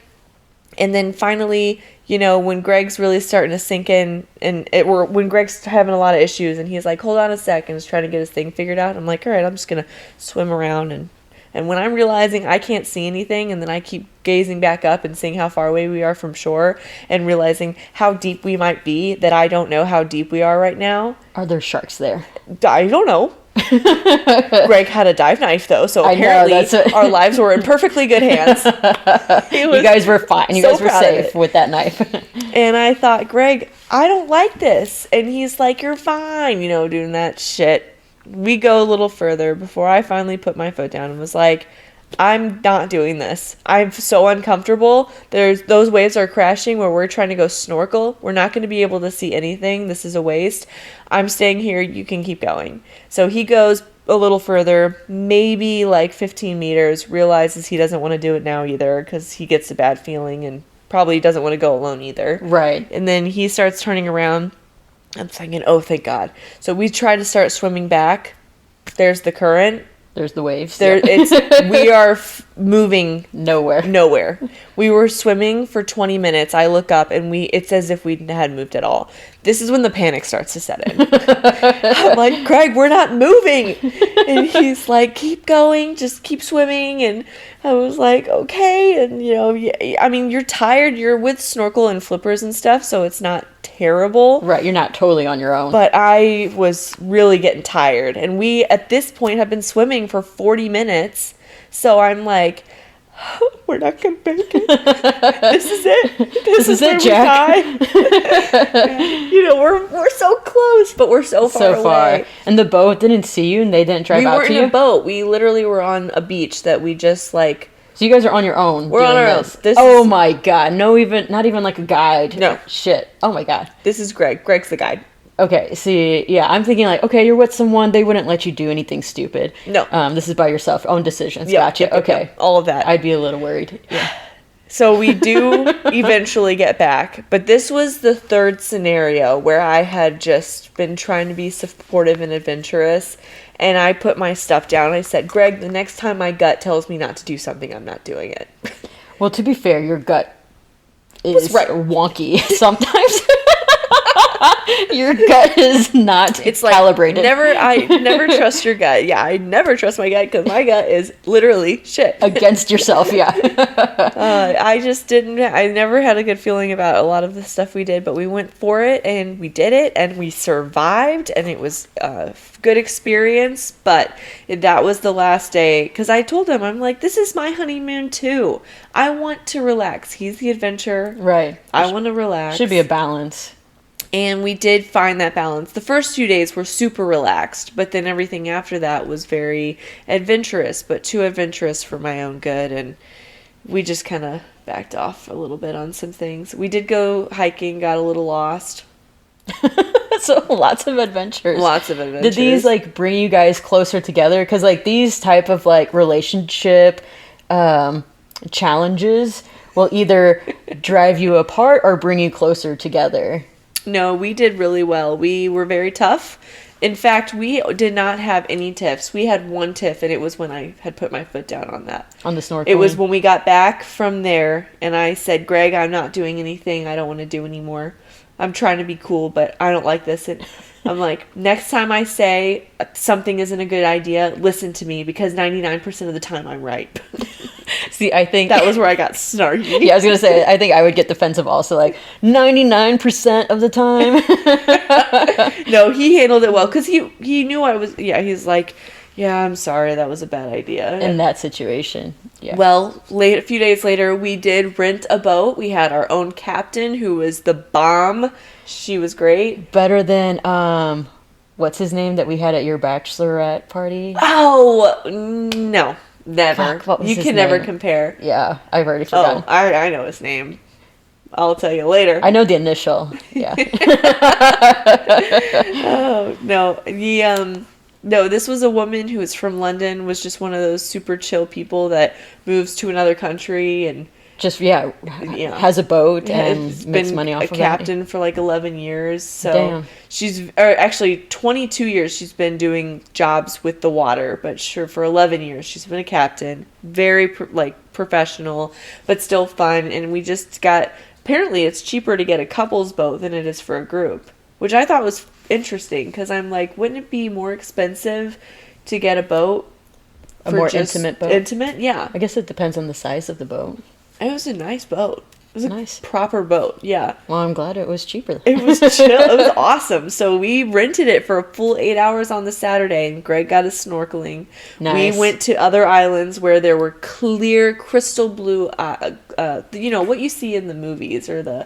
[SPEAKER 1] And then finally, when Greg's really starting to sink in, when Greg's having a lot of issues, and he's like, hold on a sec, and is trying to get his thing figured out, I'm like, all right, I'm just going to swim around. And when I'm realizing I can't see anything, and then I keep gazing back up and seeing how far away we are from shore, and realizing how deep we might be, that I don't know how deep we are right now.
[SPEAKER 2] Are there sharks there?
[SPEAKER 1] I don't know. Greg had a dive knife, though, so apparently our lives were in perfectly good hands.
[SPEAKER 2] You guys were fine. You guys were safe with that knife.
[SPEAKER 1] And I thought, Greg, I don't like this. And he's like, you're fine, doing that shit. We go a little further before I finally put my foot down and was like, I'm not doing this. I'm so uncomfortable. Those waves are crashing where we're trying to go snorkel. We're not going to be able to see anything. This is a waste. I'm staying here. You can keep going. So he goes a little further, maybe like 15 meters, realizes he doesn't want to do it now either because he gets a bad feeling and probably doesn't want to go alone either.
[SPEAKER 2] Right.
[SPEAKER 1] And then he starts turning around. I'm thinking, oh, thank God. So we try to start swimming back. There's the current.
[SPEAKER 2] There's the waves.
[SPEAKER 1] We are moving
[SPEAKER 2] nowhere.
[SPEAKER 1] We were swimming for 20 minutes. I look up and it's as if we had moved at all. This is when the panic starts to set in. I'm like, Craig, we're not moving. And he's like, keep going, just keep swimming. And I was like, okay. And you're tired. You're with snorkel and flippers and stuff, so it's not terrible.
[SPEAKER 2] Right, you're not totally on your own.
[SPEAKER 1] But I was really getting tired. And we, at this point, have been swimming for 40 minutes. So I'm like, we're not going to make it. This is it. This is it, Jack. We're so close, but we're so far away.
[SPEAKER 2] And the boat didn't see you, and they didn't drive out to you?
[SPEAKER 1] We were in a boat. We literally were on a beach that we just, like...
[SPEAKER 2] So you guys are on your own.
[SPEAKER 1] We're on our own.
[SPEAKER 2] Oh my God. Not even like a guide.
[SPEAKER 1] No.
[SPEAKER 2] Shit. Oh my God.
[SPEAKER 1] This is Greg. Greg's the guide.
[SPEAKER 2] Okay. See, yeah, I'm thinking like, okay, you're with someone. They wouldn't let you do anything stupid.
[SPEAKER 1] No.
[SPEAKER 2] This is by yourself. Own decisions.
[SPEAKER 1] Yep,
[SPEAKER 2] Gotcha.
[SPEAKER 1] Yep,
[SPEAKER 2] okay.
[SPEAKER 1] Yep. All of that.
[SPEAKER 2] I'd be a little worried. Yeah.
[SPEAKER 1] So we do eventually get back. But this was the third scenario where I had just been trying to be supportive and adventurous. And I put my stuff down. I said, Greg, the next time my gut tells me not to do something, I'm not doing it.
[SPEAKER 2] Well, to be fair, your gut is wonky sometimes. Your gut is not
[SPEAKER 1] It's like
[SPEAKER 2] calibrated.
[SPEAKER 1] I never trust your gut. Yeah, I never trust my gut because my gut is literally shit.
[SPEAKER 2] Against yourself, yeah.
[SPEAKER 1] I just didn't. I never had a good feeling about a lot of the stuff we did, but we went for it and we did it and we survived and it was a good experience. But that was the last day because I told him, I'm like, this is my honeymoon too. I want to relax. He's the adventurer.
[SPEAKER 2] Right.
[SPEAKER 1] I want to relax.
[SPEAKER 2] Should be a balance.
[SPEAKER 1] And we did find that balance. The first few days were super relaxed, but then everything after that was very adventurous, but too adventurous for my own good. And we just kind of backed off a little bit on some things. We did go hiking, got a little lost.
[SPEAKER 2] So lots of adventures.
[SPEAKER 1] Lots of adventures.
[SPEAKER 2] Did these like bring you guys closer together? Because like these type of like relationship challenges will either drive you apart or bring you closer together.
[SPEAKER 1] No, we did really well. We were very tough. In fact, we did not have any tiffs. We had one tiff, and it was when I had put my foot down on that.
[SPEAKER 2] On the snorkeling?
[SPEAKER 1] It was when we got back from there, and I said, Greg, I'm not doing anything I don't want to do anymore. I'm trying to be cool, but I don't like this. And I'm like, next time I say something isn't a good idea, listen to me, because 99% of the time I'm right.
[SPEAKER 2] See, I think
[SPEAKER 1] that was where I got snarky.
[SPEAKER 2] Yeah, I was going to say, I think I would get defensive also, like 99% of the time.
[SPEAKER 1] No, he handled it well, because he knew I was, he's like, yeah, I'm sorry, that was a bad idea.
[SPEAKER 2] In that situation, yeah.
[SPEAKER 1] Well, a few days later, we did rent a boat. We had our own captain, who was the bomb. She was great.
[SPEAKER 2] Better than, what's his name that we had at your bachelorette party?
[SPEAKER 1] Oh, no, never.
[SPEAKER 2] Fuck, what was
[SPEAKER 1] you
[SPEAKER 2] his
[SPEAKER 1] can
[SPEAKER 2] name?
[SPEAKER 1] never compare.
[SPEAKER 2] Yeah, I've already forgotten.
[SPEAKER 1] Oh, I know his name. I'll tell you later.
[SPEAKER 2] I know the initial, yeah.
[SPEAKER 1] Oh, no. No, this was a woman who was from London, was just one of those super chill people that moves to another country and
[SPEAKER 2] just has a boat and makes money off of it.
[SPEAKER 1] Been a captain for like 11 years. So
[SPEAKER 2] damn.
[SPEAKER 1] Actually 22 years she's been doing jobs with the water, but sure, for 11 years she's been a captain. Very professional, but still fun. And we just got, apparently it's cheaper to get a couple's boat than it is for a group, which I thought was interesting, because I'm like, wouldn't it be more expensive to get a boat?
[SPEAKER 2] A more intimate boat?
[SPEAKER 1] Intimate, yeah.
[SPEAKER 2] I guess it depends on the size of the boat.
[SPEAKER 1] It was a nice boat. It was a
[SPEAKER 2] nice,
[SPEAKER 1] proper boat, yeah.
[SPEAKER 2] Well, I'm glad it was cheaper.
[SPEAKER 1] It was chill. It was awesome. So we rented it for a full 8 hours on the Saturday, and Greg got us snorkeling.
[SPEAKER 2] Nice.
[SPEAKER 1] We went to other islands where there were clear, crystal blue, what you see in the movies or the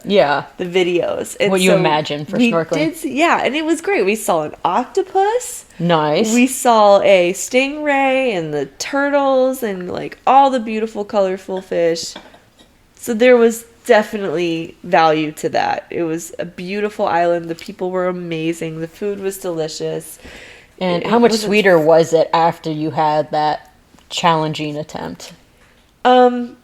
[SPEAKER 1] videos. And
[SPEAKER 2] what you imagine for snorkeling.
[SPEAKER 1] And it was great. We saw an octopus.
[SPEAKER 2] Nice.
[SPEAKER 1] We saw a stingray and the turtles and like all the beautiful, colorful fish. So there was definitely value to that. It was a beautiful island. The people were amazing. The food was delicious.
[SPEAKER 2] And how much sweeter was it after you had that challenging attempt?
[SPEAKER 1] Didn't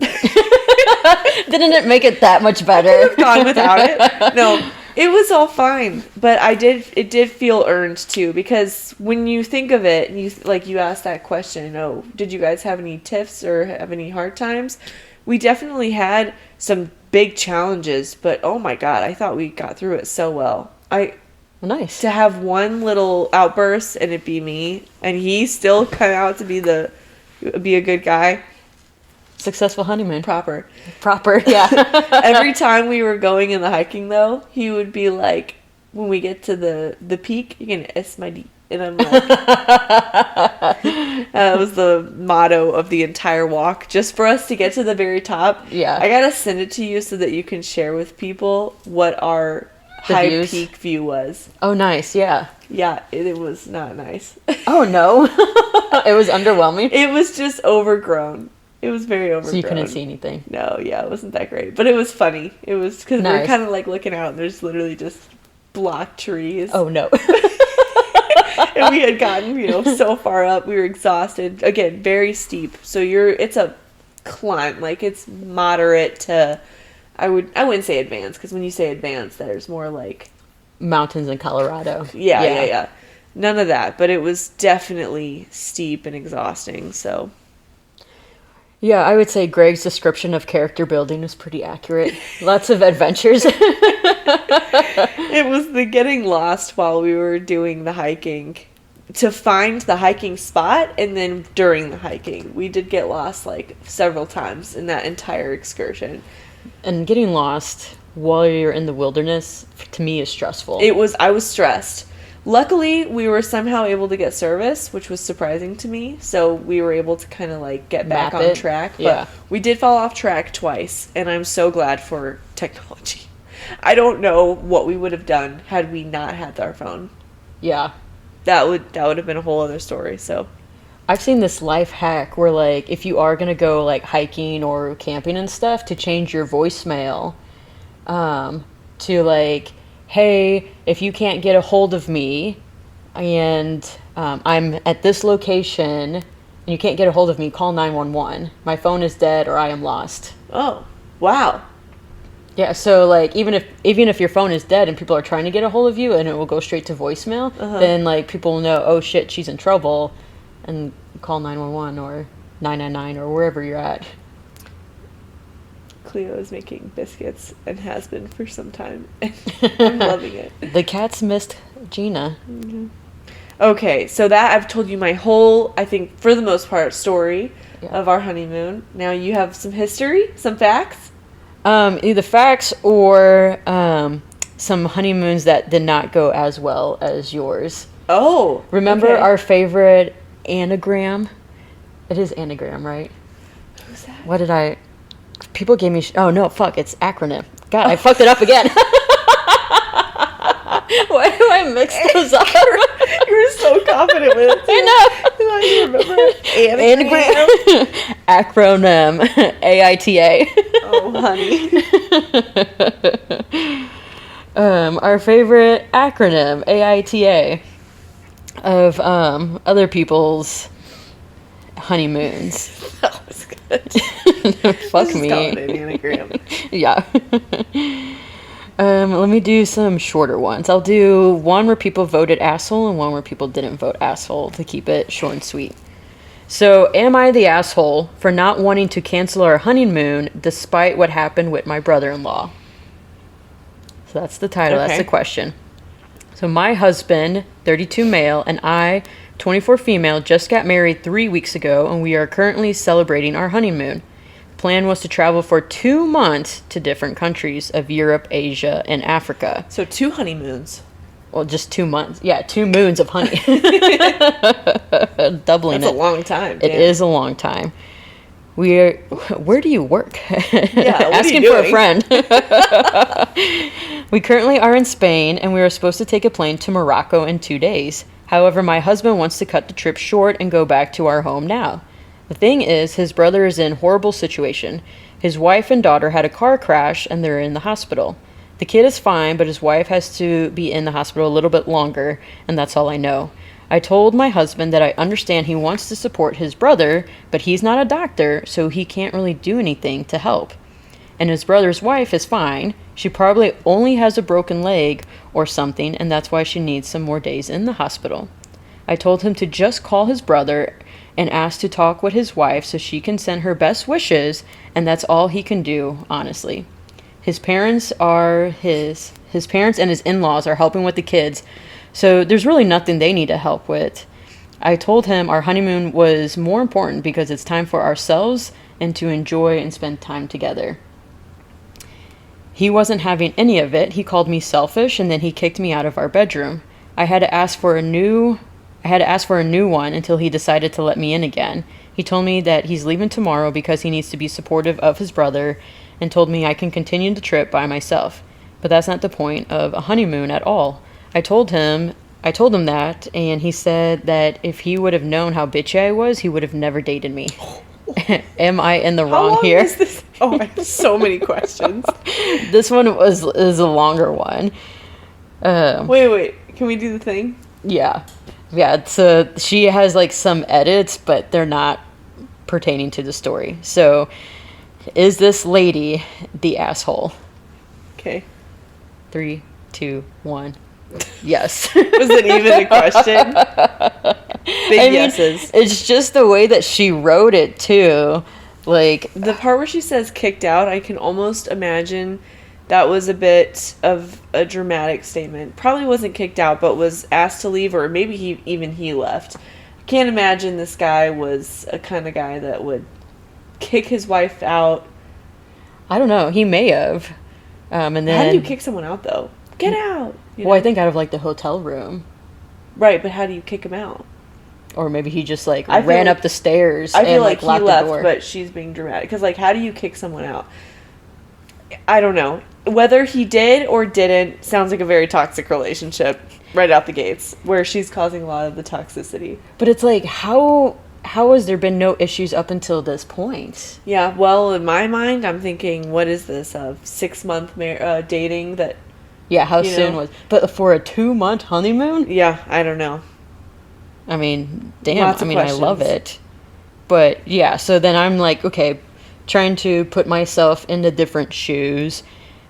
[SPEAKER 2] it make it that much better?
[SPEAKER 1] I could have gone without it. No, it was all fine. But it did feel earned too, because when you think of it, and you asked that question, did you guys have any tiffs or have any hard times? We definitely had some big challenges, but oh my god, I thought we got through it so well.
[SPEAKER 2] Nice.
[SPEAKER 1] To have one little outburst and it be me, and he still come out to be a good guy.
[SPEAKER 2] Successful honeymoon.
[SPEAKER 1] Proper,
[SPEAKER 2] yeah.
[SPEAKER 1] Every time we were going in the hiking, though, he would be like, when we get to the peak, you can S my D. And I'm like, that was the motto of the entire walk, just for us to get to the very top.
[SPEAKER 2] Yeah.
[SPEAKER 1] I gotta send it to you so that you can share with people what our high peak view was.
[SPEAKER 2] Oh, nice, yeah.
[SPEAKER 1] Yeah, it was not nice.
[SPEAKER 2] Oh, no. It was underwhelming?
[SPEAKER 1] It was just overgrown. It was very overgrown.
[SPEAKER 2] So you couldn't see anything?
[SPEAKER 1] No, yeah, it wasn't that great. But it was funny. It was, because we were kind of like looking out, and there's literally just block trees.
[SPEAKER 2] Oh, no.
[SPEAKER 1] And we had gotten, so far up, we were exhausted. Again, very steep. So it's a climb. Like, it's moderate to, I wouldn't say advanced, because when you say advanced, there's more like
[SPEAKER 2] mountains in Colorado.
[SPEAKER 1] Yeah. None of that, but it was definitely steep and exhausting, so.
[SPEAKER 2] Yeah, I would say Greg's description of character building is pretty accurate. Lots of adventures.
[SPEAKER 1] It was the getting lost while we were doing the hiking to find the hiking spot, and then during the hiking. We did get lost like several times in that entire excursion.
[SPEAKER 2] And getting lost while you're in the wilderness, to me, is stressful.
[SPEAKER 1] I was stressed. Luckily, we were somehow able to get service, which was surprising to me. So we were able to kind of like get back on track. But we did fall off track twice, and I'm so glad for technology. I don't know what we would have done had we not had our phone.
[SPEAKER 2] Yeah.
[SPEAKER 1] That would have been a whole other story. So
[SPEAKER 2] I've seen this life hack where, like, if you are going to go, like, hiking or camping and stuff, to change your voicemail to, like, hey, if you can't get a hold of me and I'm at this location and you can't get a hold of me, call 911. My phone is dead or I am lost.
[SPEAKER 1] Oh, wow.
[SPEAKER 2] Yeah, so, like, even if your phone is dead and people are trying to get a hold of you and it will go straight to voicemail, then, like, people will know, oh, shit, she's in trouble, and call 911 or 999 or wherever you're at.
[SPEAKER 1] Cleo is making biscuits and has been for some time. I'm loving it.
[SPEAKER 2] The cats missed Gina.
[SPEAKER 1] Mm-hmm. Okay, so that I've told you my whole, I think, for the most part, story of our honeymoon. Now you have some history, some facts?
[SPEAKER 2] Either facts or some honeymoons that did not go as well as yours.
[SPEAKER 1] Oh,
[SPEAKER 2] remember our favorite anagram? It is anagram, right?
[SPEAKER 1] Who's that?
[SPEAKER 2] What did I... People gave me... Oh, no, fuck, it's acronym. God, I fucked it up again. Why do I mix those up?
[SPEAKER 1] You were so confident with it, too.
[SPEAKER 2] I know.
[SPEAKER 1] You remember?
[SPEAKER 2] Anagram. Acronym. AITA.
[SPEAKER 1] Oh, honey.
[SPEAKER 2] Our favorite acronym, AITA, of other people's honeymoons.
[SPEAKER 1] That was good.
[SPEAKER 2] Fuck me.
[SPEAKER 1] Call it an anagram.
[SPEAKER 2] Yeah. Let me do some shorter ones. I'll do one where people voted asshole and one where people didn't vote asshole to keep it short and sweet. So, am I the asshole for not wanting to cancel our honeymoon despite what happened with my brother-in-law? So that's the title. Okay. That's the question. So my husband, 32 male, and I, 24 female, just got married 3 weeks ago, and we are currently celebrating our honeymoon. The plan was to travel for 2 months to different countries of Europe, Asia, and Africa.
[SPEAKER 1] So 2 honeymoons.
[SPEAKER 2] Well, just 2 months. Yeah, 2 moons of honey. Doubling it.
[SPEAKER 1] That's a long time.
[SPEAKER 2] It is a long time. Where do you work?
[SPEAKER 1] Yeah,
[SPEAKER 2] asking for a friend. We currently are in Spain, and we are supposed to take a plane to Morocco in 2 days. However, my husband wants to cut the trip short and go back to our home now. The thing is, his brother is in a horrible situation. His wife and daughter had a car crash, and they're in the hospital. The kid is fine, but his wife has to be in the hospital a little bit longer, and that's all I know. I told my husband that I understand he wants to support his brother, but he's not a doctor, so he can't really do anything to help. And his brother's wife is fine. She probably only has a broken leg or something, and that's why she needs some more days in the hospital. I told him to just call his brother and ask to talk with his wife so she can send her best wishes, and that's all he can do, honestly. His parents and his in-laws are helping with the kids, so there's really nothing they need to help with. I told him our honeymoon was more important because it's time for ourselves and to enjoy and spend time together. He wasn't having any of it. He called me selfish, and then he kicked me out of our bedroom. I had to ask for a new one until he decided to let me in again. He told me that he's leaving tomorrow because he needs to be supportive of his brother, and told me I can continue the trip by myself. But that's not the point of a honeymoon at all. I told him that, and he said that if he would have known how bitchy I was, he would have never dated me. Am I in the wrong here?
[SPEAKER 1] Is this? Oh, I have so many questions.
[SPEAKER 2] This one is a longer one.
[SPEAKER 1] Wait. Can we do the thing?
[SPEAKER 2] Yeah. So she has like some edits, but they're not pertaining to the story. So, is this lady the asshole?
[SPEAKER 1] Okay.
[SPEAKER 2] 3, 2, 1. Yes.
[SPEAKER 1] Was it even a question? Big yeses.
[SPEAKER 2] It's just the way that she wrote it too. Like
[SPEAKER 1] the part where she says kicked out, I can almost imagine That was a bit of a dramatic statement. Probably wasn't kicked out, but was asked to leave, or maybe he left. I can't imagine this guy was a kind of guy that would kick his wife out.
[SPEAKER 2] I don't know. He may have. And then
[SPEAKER 1] how do you kick someone out, though? Get out!
[SPEAKER 2] Well, I think out of, like, the hotel room.
[SPEAKER 1] Right, but how do you kick him out?
[SPEAKER 2] Or maybe he just, like, ran up the stairs
[SPEAKER 1] I feel
[SPEAKER 2] and,
[SPEAKER 1] like
[SPEAKER 2] locked
[SPEAKER 1] he left,
[SPEAKER 2] the door.
[SPEAKER 1] but she's being dramatic. Because, like, how do you kick someone out? I don't know. Whether he did or didn't sounds like a very toxic relationship right out the gates, where she's causing a lot of the toxicity.
[SPEAKER 2] But it's like, how has there been no issues up until this point?
[SPEAKER 1] Yeah, well, in my mind, I'm thinking, what is this, a 6-month dating that...
[SPEAKER 2] Yeah, how soon was... But for a 2-month honeymoon?
[SPEAKER 1] Yeah, I don't know.
[SPEAKER 2] I mean, damn,
[SPEAKER 1] Lots of questions.
[SPEAKER 2] I love it. But, yeah, so then I'm like, okay, trying to put myself into different shoes.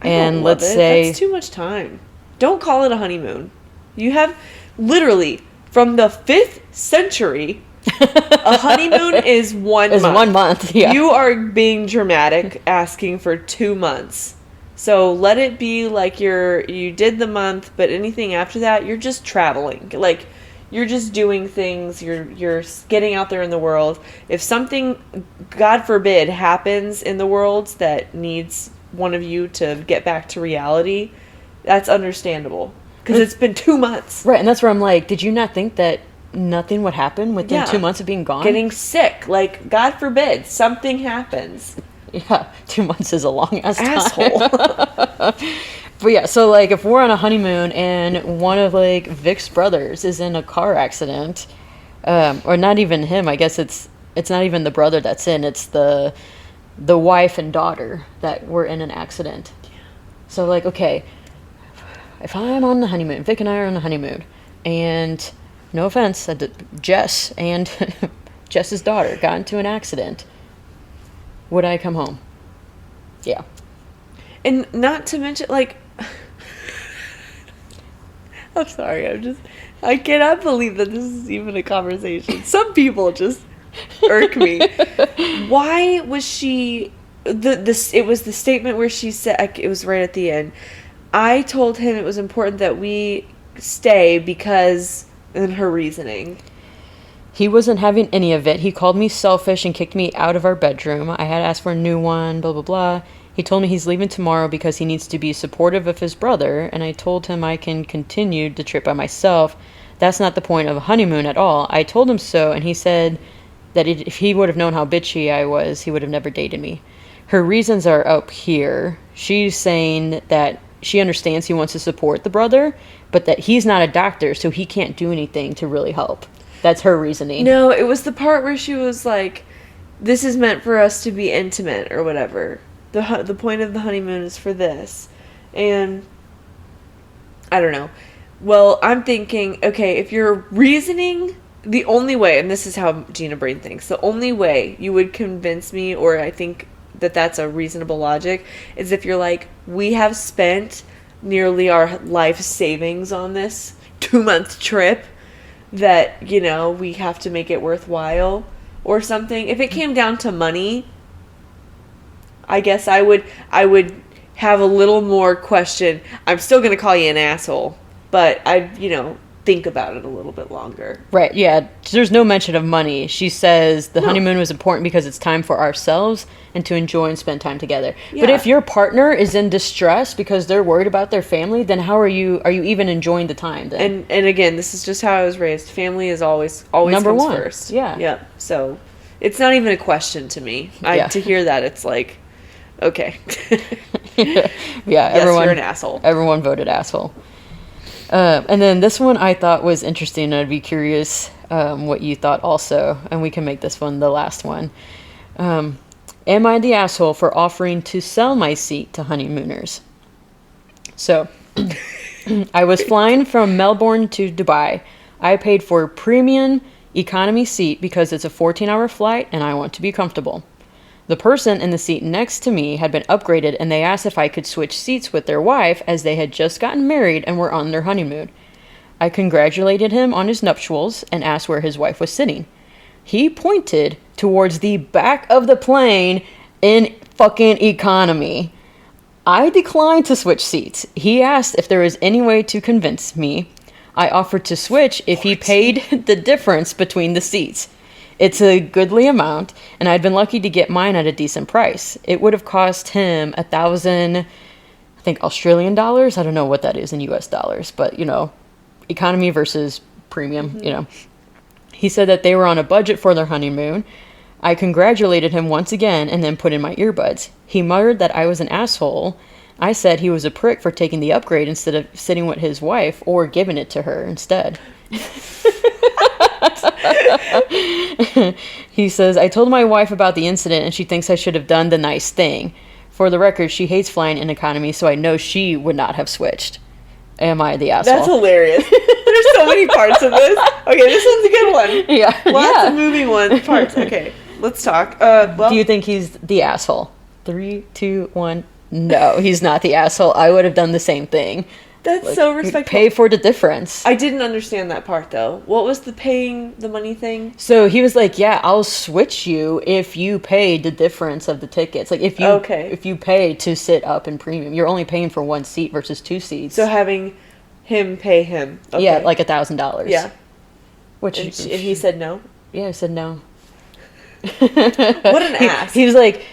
[SPEAKER 2] And let's say...
[SPEAKER 1] That's too much time. Don't call it a honeymoon. You have, literally, from the 5th century... a honeymoon is 1 month.
[SPEAKER 2] Is 1 month, yeah.
[SPEAKER 1] You are being dramatic, asking for 2 months. So let it be like you did the month, but anything after that, you're just traveling. Like, you're just doing things. You're getting out there in the world. If something, God forbid, happens in the world that needs one of you to get back to reality, that's understandable. Because it's been 2 months.
[SPEAKER 2] Right, and that's where I'm like, did you not think that nothing would happen within 2 months of being gone?
[SPEAKER 1] Getting sick. Like, God forbid, something happens.
[SPEAKER 2] Yeah, 2 months is a long ass time.
[SPEAKER 1] Asshole.
[SPEAKER 2] But yeah, so like if we're on a honeymoon and one of like Vic's brothers is in a car accident, or not even him, I guess it's not even the brother that's in, it's the wife and daughter that were in an accident. So like, okay, if I'm on the honeymoon, Vic and I are on the honeymoon, and no offense, Jess and Jess's daughter got into an accident, would I come home? Yeah.
[SPEAKER 1] And not to mention, like, I'm sorry, I cannot believe that this is even a conversation. Some people just irk me. Why was she, it was the statement where she said, it was right at the end, I told him it was important that we stay because, and her reasoning.
[SPEAKER 2] He wasn't having any of it. He called me selfish and kicked me out of our bedroom. I had asked for a new one, blah, blah, blah. He told me he's leaving tomorrow because he needs to be supportive of his brother, and I told him I can continue the trip by myself. That's not the point of a honeymoon at all. I told him so, and he said that if he would have known how bitchy I was, he would have never dated me. Her reasons are up here. She's saying that she understands he wants to support the brother, but that he's not a doctor, so he can't do anything to really help. That's her reasoning.
[SPEAKER 1] No, it was the part where she was like, this is meant for us to be intimate or whatever. The point of the honeymoon is for this. And I don't know. Well, I'm thinking, okay, if you're reasoning, the only way, and this is how Gina Brain thinks, the only way you would convince me, or I think that that's a reasonable logic, is if you're like, we have spent nearly our life savings on this 2-month trip, that, you know, we have to make it worthwhile or something. If it came down to money, I guess I would have a little more question. I'm still going to call you an asshole, but think about it a little bit longer.
[SPEAKER 2] Right, yeah. There's no mention of money. She says the honeymoon was important because it's time for ourselves and to enjoy and spend time together. Yeah. But if your partner is in distress because they're worried about their family, then how are you even enjoying the time then?
[SPEAKER 1] And again, this is just how I was raised. Family is always
[SPEAKER 2] number
[SPEAKER 1] comes
[SPEAKER 2] one.
[SPEAKER 1] First.
[SPEAKER 2] Yeah.
[SPEAKER 1] Yep. So it's not even a question to me. To hear that, it's like, okay.
[SPEAKER 2] Yeah,
[SPEAKER 1] yes, you're an asshole.
[SPEAKER 2] Everyone voted asshole. And then this one I thought was interesting, and I'd be curious what you thought also, and we can make this one the last one. Am I the asshole for offering to sell my seat to honeymooners? So, I was flying from Melbourne to Dubai. I paid for a premium economy seat because it's a 14-hour flight and I want to be comfortable. The person in the seat next to me had been upgraded, and they asked if I could switch seats with their wife as they had just gotten married and were on their honeymoon. I congratulated him on his nuptials and asked where his wife was sitting. He pointed towards the back of the plane in fucking economy. I declined to switch seats. He asked if there was any way to convince me. I offered to switch if he paid the difference between the seats. It's a goodly amount, and I'd been lucky to get mine at a decent price. It would have cost him 1,000, I think, Australian dollars. I don't know what that is in US dollars, but, you know, economy versus premium, you know. He said that they were on a budget for their honeymoon. I congratulated him once again and then put in my earbuds. He muttered that I was an asshole. I said he was a prick for taking the upgrade instead of sitting with his wife or giving it to her instead. He says, I told my wife about the incident and she thinks I should have done the nice thing. For the record, she hates flying in economy, so I know she would not have switched. Am I the asshole?
[SPEAKER 1] That's hilarious. There's so many parts of this. Okay, this one's a good one.
[SPEAKER 2] Yeah.
[SPEAKER 1] Lots of moving parts. Okay, let's talk. Well,
[SPEAKER 2] do you think he's the asshole? 3, 2, 1. No, he's not the asshole. I would have done the same thing.
[SPEAKER 1] That's so respectful.
[SPEAKER 2] Pay for the difference.
[SPEAKER 1] I didn't understand that part, though. What was the paying the money thing?
[SPEAKER 2] So he was like, yeah, I'll switch you if you pay the difference of the tickets. Like, if you pay to sit up in premium, you're only paying for one seat versus 2 seats.
[SPEAKER 1] So having him pay him. Okay.
[SPEAKER 2] Yeah, like $1,000.
[SPEAKER 1] Yeah.
[SPEAKER 2] Which
[SPEAKER 1] and he said no?
[SPEAKER 2] Yeah, he said no.
[SPEAKER 1] What an ass.
[SPEAKER 2] He was like,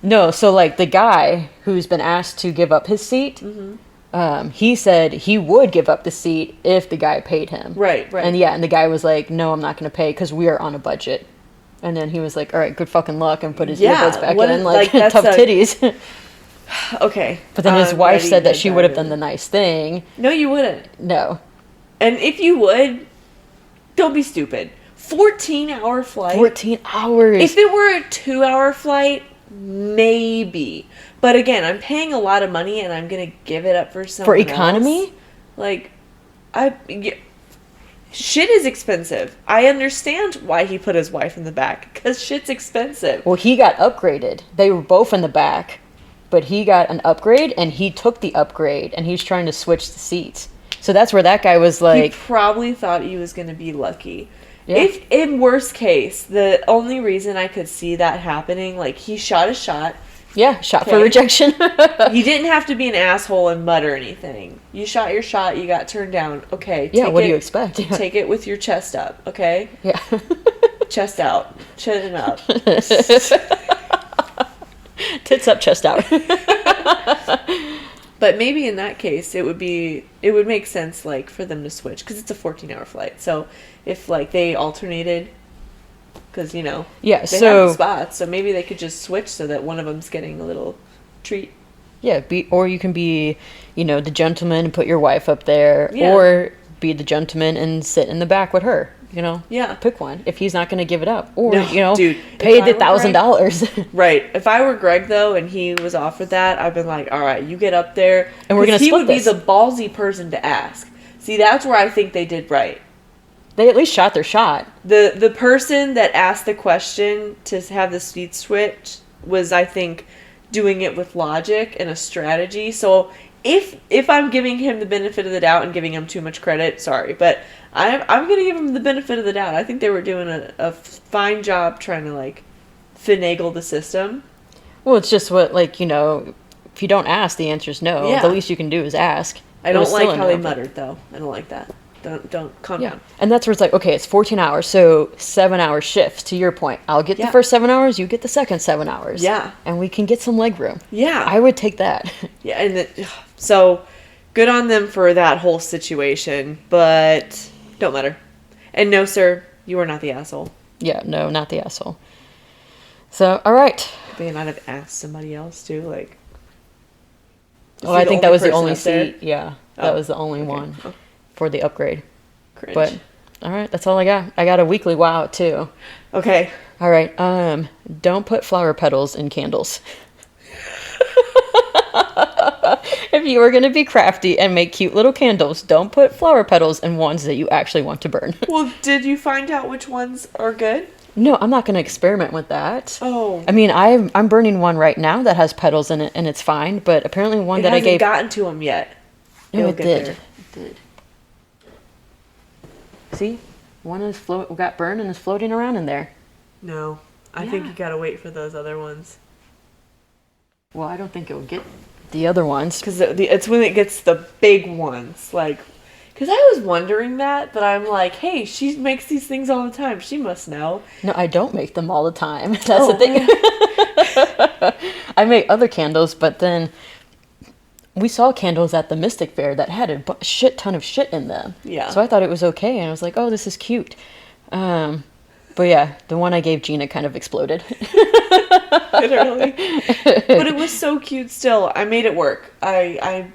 [SPEAKER 2] no, so like the guy who's been asked to give up his seat, he said he would give up the seat if the guy paid him.
[SPEAKER 1] Right.
[SPEAKER 2] And the guy was like, no, I'm not going to pay because we are on a budget. And then he was like, all right, good fucking luck, and put his earbuds back in, like tough titties.
[SPEAKER 1] Okay.
[SPEAKER 2] But then his wife said that she would have done the nice thing.
[SPEAKER 1] No, you wouldn't.
[SPEAKER 2] No.
[SPEAKER 1] And if you would, don't be stupid. 14-hour flight.
[SPEAKER 2] 14 hours.
[SPEAKER 1] If it were a 2-hour flight, maybe. But again, I'm paying a lot of money and I'm going to give it up for someone
[SPEAKER 2] for economy?
[SPEAKER 1] else. Like, shit is expensive. I understand why he put his wife in the back, because shit's expensive.
[SPEAKER 2] Well, he got upgraded. They were both in the back, but he got an upgrade and he took the upgrade and he's trying to switch the seats. So that's where that guy was like...
[SPEAKER 1] He probably thought he was going to be lucky. Yeah. If, in worst case, the only reason I could see that happening, like, he shot a shot.
[SPEAKER 2] Yeah, shot for rejection.
[SPEAKER 1] He didn't have to be an asshole and mutter anything. You shot your shot, you got turned down. Okay.
[SPEAKER 2] Yeah, what do you expect? Yeah.
[SPEAKER 1] Take it with your chest up, okay?
[SPEAKER 2] Yeah.
[SPEAKER 1] Chest out. Chin up.
[SPEAKER 2] Tits up, chest out.
[SPEAKER 1] But maybe in that case, it would make sense, like, for them to switch, because it's a 14-hour flight. So if, like, they alternated, because, you know, they have the spots, so maybe they could just switch so that one of them's getting a little treat.
[SPEAKER 2] Yeah, or you can be, you know, the gentleman and put your wife up there,
[SPEAKER 1] yeah.
[SPEAKER 2] Or be the gentleman and sit in the back with her. You know,
[SPEAKER 1] yeah,
[SPEAKER 2] pick one if he's not going to give it up, or you know,
[SPEAKER 1] dude,
[SPEAKER 2] pay the $1,000.
[SPEAKER 1] Right. If I were Greg though, and he was offered that, I've been like, all right, you get up there,
[SPEAKER 2] and we're going to split
[SPEAKER 1] this. He would be the ballsy person to ask. See, that's where I think they did right.
[SPEAKER 2] They at least shot their shot.
[SPEAKER 1] The person that asked the question to have the seat switched was, I think, doing it with logic and a strategy. So if I'm giving him the benefit of the doubt and giving him too much credit, sorry, but I'm going to give him the benefit of the doubt. I think they were doing a fine job trying to, like, finagle the system.
[SPEAKER 2] Well, it's just what, like, you know, if you don't ask, the answer's no. Yeah. The least you can do is ask.
[SPEAKER 1] I don't like how they muttered, though. I don't like that. Don't calm down.
[SPEAKER 2] And that's where it's like, okay, it's 14 hours, so 7-hour shifts, to your point. I'll get the first 7 hours, you get the second 7 hours.
[SPEAKER 1] Yeah.
[SPEAKER 2] And we can get some leg room.
[SPEAKER 1] Yeah.
[SPEAKER 2] I would take that.
[SPEAKER 1] Yeah, and so good on them for that whole situation, but don't matter. And no, sir, you are not the asshole.
[SPEAKER 2] Yeah, no, not the asshole. So, all right.
[SPEAKER 1] They might have asked somebody else, too, like...
[SPEAKER 2] Oh, I think that was the only seat. Yeah, that was the only one for the upgrade.
[SPEAKER 1] Cringe.
[SPEAKER 2] But, all right, that's all I got. I got a weekly wow, too.
[SPEAKER 1] Okay.
[SPEAKER 2] All right, don't put flower petals in candles. If you are going to be crafty and make cute little candles, don't put flower petals in ones that you actually want to burn.
[SPEAKER 1] Well, did you find out which ones are good?
[SPEAKER 2] No, I'm not going to experiment with that.
[SPEAKER 1] Oh.
[SPEAKER 2] I mean, I'm burning one right now that has petals in it, and it's fine, but apparently one that I gave...
[SPEAKER 1] It hasn't gotten to them yet.
[SPEAKER 2] No, it did. It did. See? One is got burned and is floating around in there.
[SPEAKER 1] No. I think you got to wait for those other ones.
[SPEAKER 2] Well, I don't think it will get the other ones.
[SPEAKER 1] Because it's when it gets the big ones. Like, because I was wondering that, but I'm like, hey, she makes these things all the time. She must know.
[SPEAKER 2] No, I don't make them all the time. That's the thing. I make other candles, but then we saw candles at the Mystic Fair that had a shit ton of shit in them.
[SPEAKER 1] Yeah.
[SPEAKER 2] So I thought it was okay, and I was like, oh, this is cute. But yeah, the one I gave Gina kind of exploded.
[SPEAKER 1] Literally. But it was so cute still. I made it work. I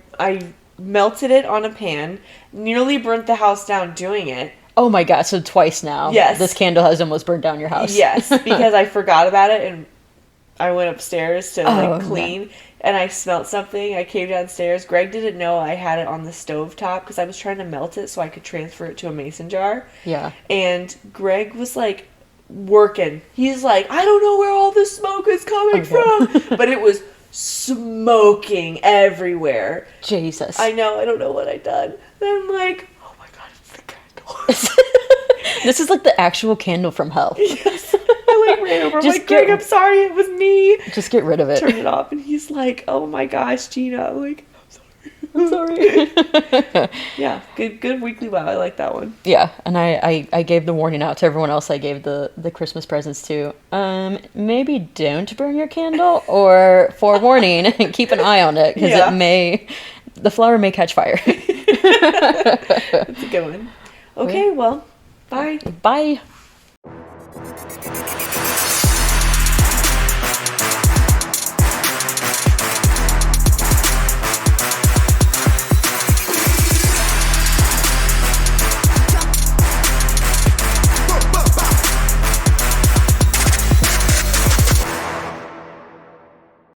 [SPEAKER 1] melted it on a pan, nearly burnt the house down doing it.
[SPEAKER 2] Oh my god, so twice now.
[SPEAKER 1] Yes.
[SPEAKER 2] This candle has almost burned down your house.
[SPEAKER 1] Yes, because I forgot about it and I went upstairs to clean.
[SPEAKER 2] No.
[SPEAKER 1] And I smelled something. I came downstairs. Greg didn't know I had it on the stove top because I was trying to melt it so I could transfer it to a mason jar.
[SPEAKER 2] Yeah.
[SPEAKER 1] And Greg was like working. He's like, I don't know where all this smoke is coming from. But it was smoking everywhere.
[SPEAKER 2] Jesus.
[SPEAKER 1] I know. I don't know what I done. And I'm like, oh my god, it's the candle.
[SPEAKER 2] This is like the actual candle from hell.
[SPEAKER 1] Yes. I like ran over. I'm like, Greg, I'm sorry, it was me.
[SPEAKER 2] Just get rid of it.
[SPEAKER 1] Turn it off. And he's like, oh my gosh, Gina. I'm like, I'm sorry. Yeah, good weekly wow. I like that one.
[SPEAKER 2] Yeah, and I gave the warning out to everyone else I gave the Christmas presents to. Maybe don't burn your candle, or forewarning, and keep an eye on it, because the flower may catch fire.
[SPEAKER 1] That's a good one. Okay, well, bye.
[SPEAKER 2] Bye.